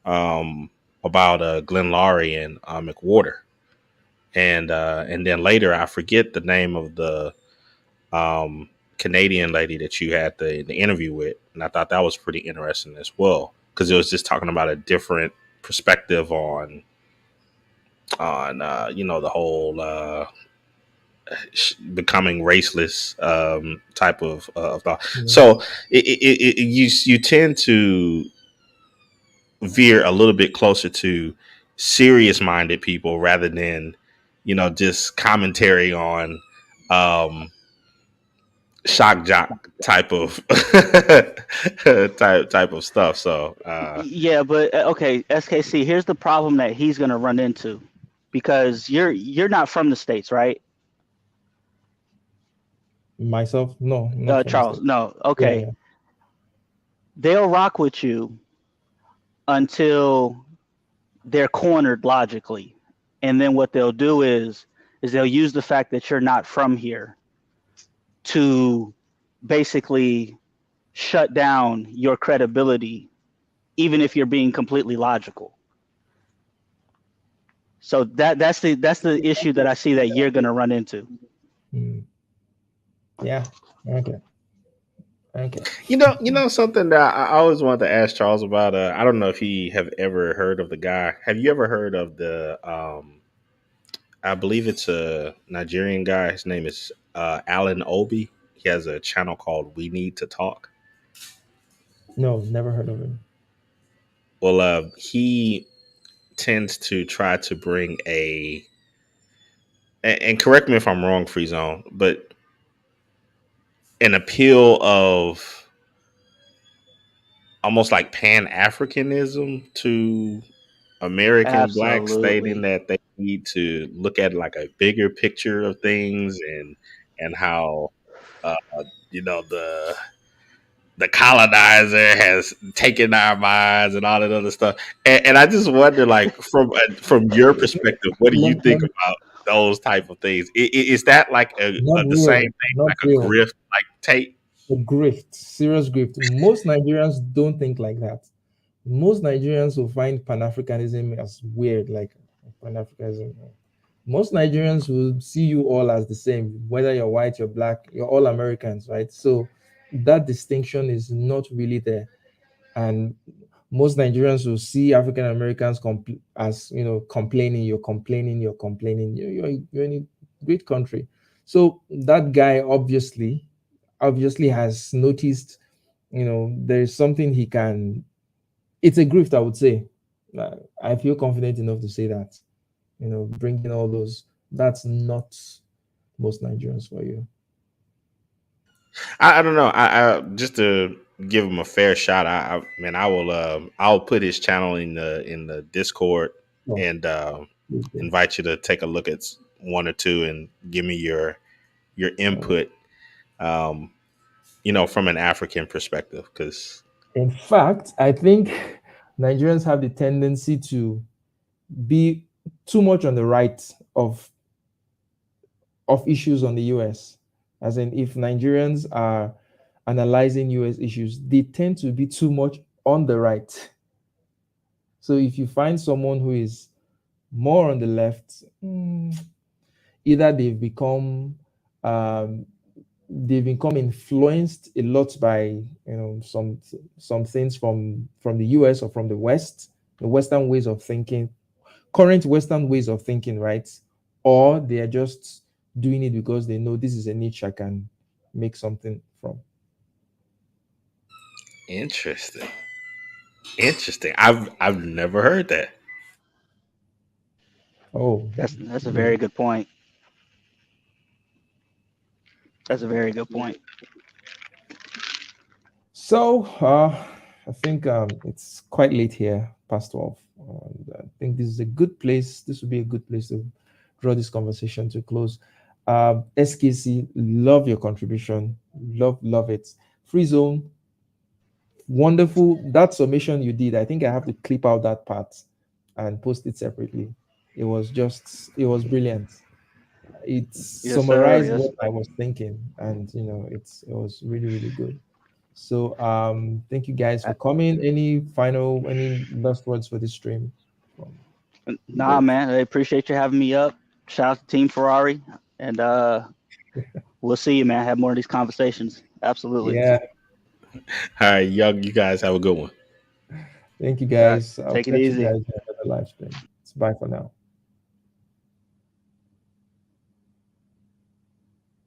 about Glenn Laurie and McWhorter, and then later I forget the name of the Canadian lady that you had the interview with, and I thought that was pretty interesting as well because it was just talking about a different perspective on the whole becoming raceless type of thought. Yeah. So you tend to veer a little bit closer to serious minded people rather than just commentary on um, shock jock type of type of stuff. So Yeah, but okay, SKC. Here's the problem that he's gonna run into, because you're not from the States, right? Myself, no, not from the Charles, States. no. Yeah, Okay, yeah. they'll rock with you until they're cornered logically, and then what they'll do is they'll use the fact that you're not from here to basically shut down your credibility, even if you're being completely logical. So that's the issue that I see that you're gonna run into. Mm. Yeah. Okay. Okay. You know something that I always wanted to ask Charles about. I don't know if he have ever heard of the guy. Have you ever heard of the? I believe it's a Nigerian guy. His name is Alan Obi. He has a channel called We Need to Talk. No, never heard of him. Well, he tends to try to bring and correct me if I'm wrong, Free Zone, but an appeal of almost like Pan Africanism to American blacks, stating Absolutely. that they need to look at like a bigger picture of things and how uh, you know the colonizer has taken our minds and all that other stuff. And I just wonder, like from your perspective, what do you think Let me, about those type of things? Is that like not the same real, thing, not like a real. grift, like Tate? A grift, serious grift. Most Nigerians don't think like that. Most Nigerians will find Pan Africanism as weird, like Pan Africanism. Most Nigerians will see you all as the same, whether you're white, you're black, you're all Americans, right? So that distinction is not really there. And most Nigerians will see African Americans as complaining. You're complaining. You're complaining. You're in a great country. So that guy obviously has noticed. There's something he can. It's a grift, I would say. I feel confident enough to say that. Bringing all those. That's not most Nigerians for you. I don't know. I just to give him a fair shot. I will. I'll put his channel in the Discord No, and please do. invite you to take a look at one or two and give me your No. input. Um, from an African perspective, because In fact, I think Nigerians have the tendency to be too much on the right of issues on the US. As in, if Nigerians are analyzing US issues, they tend to be too much on the right. So if you find someone who is more on the left, either um, they've become influenced a lot by some things from the US or from the West, the Western ways of thinking, current Western ways of thinking, right? Or they are just doing it because they know this is a niche I can make something from. interesting. Interesting. I've never heard that. Oh, That's a yeah. very good point. That's a very good point. So I think it's quite late here, past 12. And I think this is a good place. This would be a good place to draw this conversation to close. SKC, love your contribution. Love it. Free zone, wonderful. That summation you did, I think I have to clip out that part and post it separately. It was brilliant. It Yes, sir. summarized Yes. what I was thinking, and it was really, really good. So thank you guys for coming. Any last words for this stream from you Nah, both? man. I appreciate you having me up. Shout out to Team Ferrari, and we'll see you, man. Have more of these conversations. Absolutely. Yeah, All right, y'all. You guys have a good one. thank you All right. guys. I'll Take it catch you easy. guys in another live stream. Bye for now.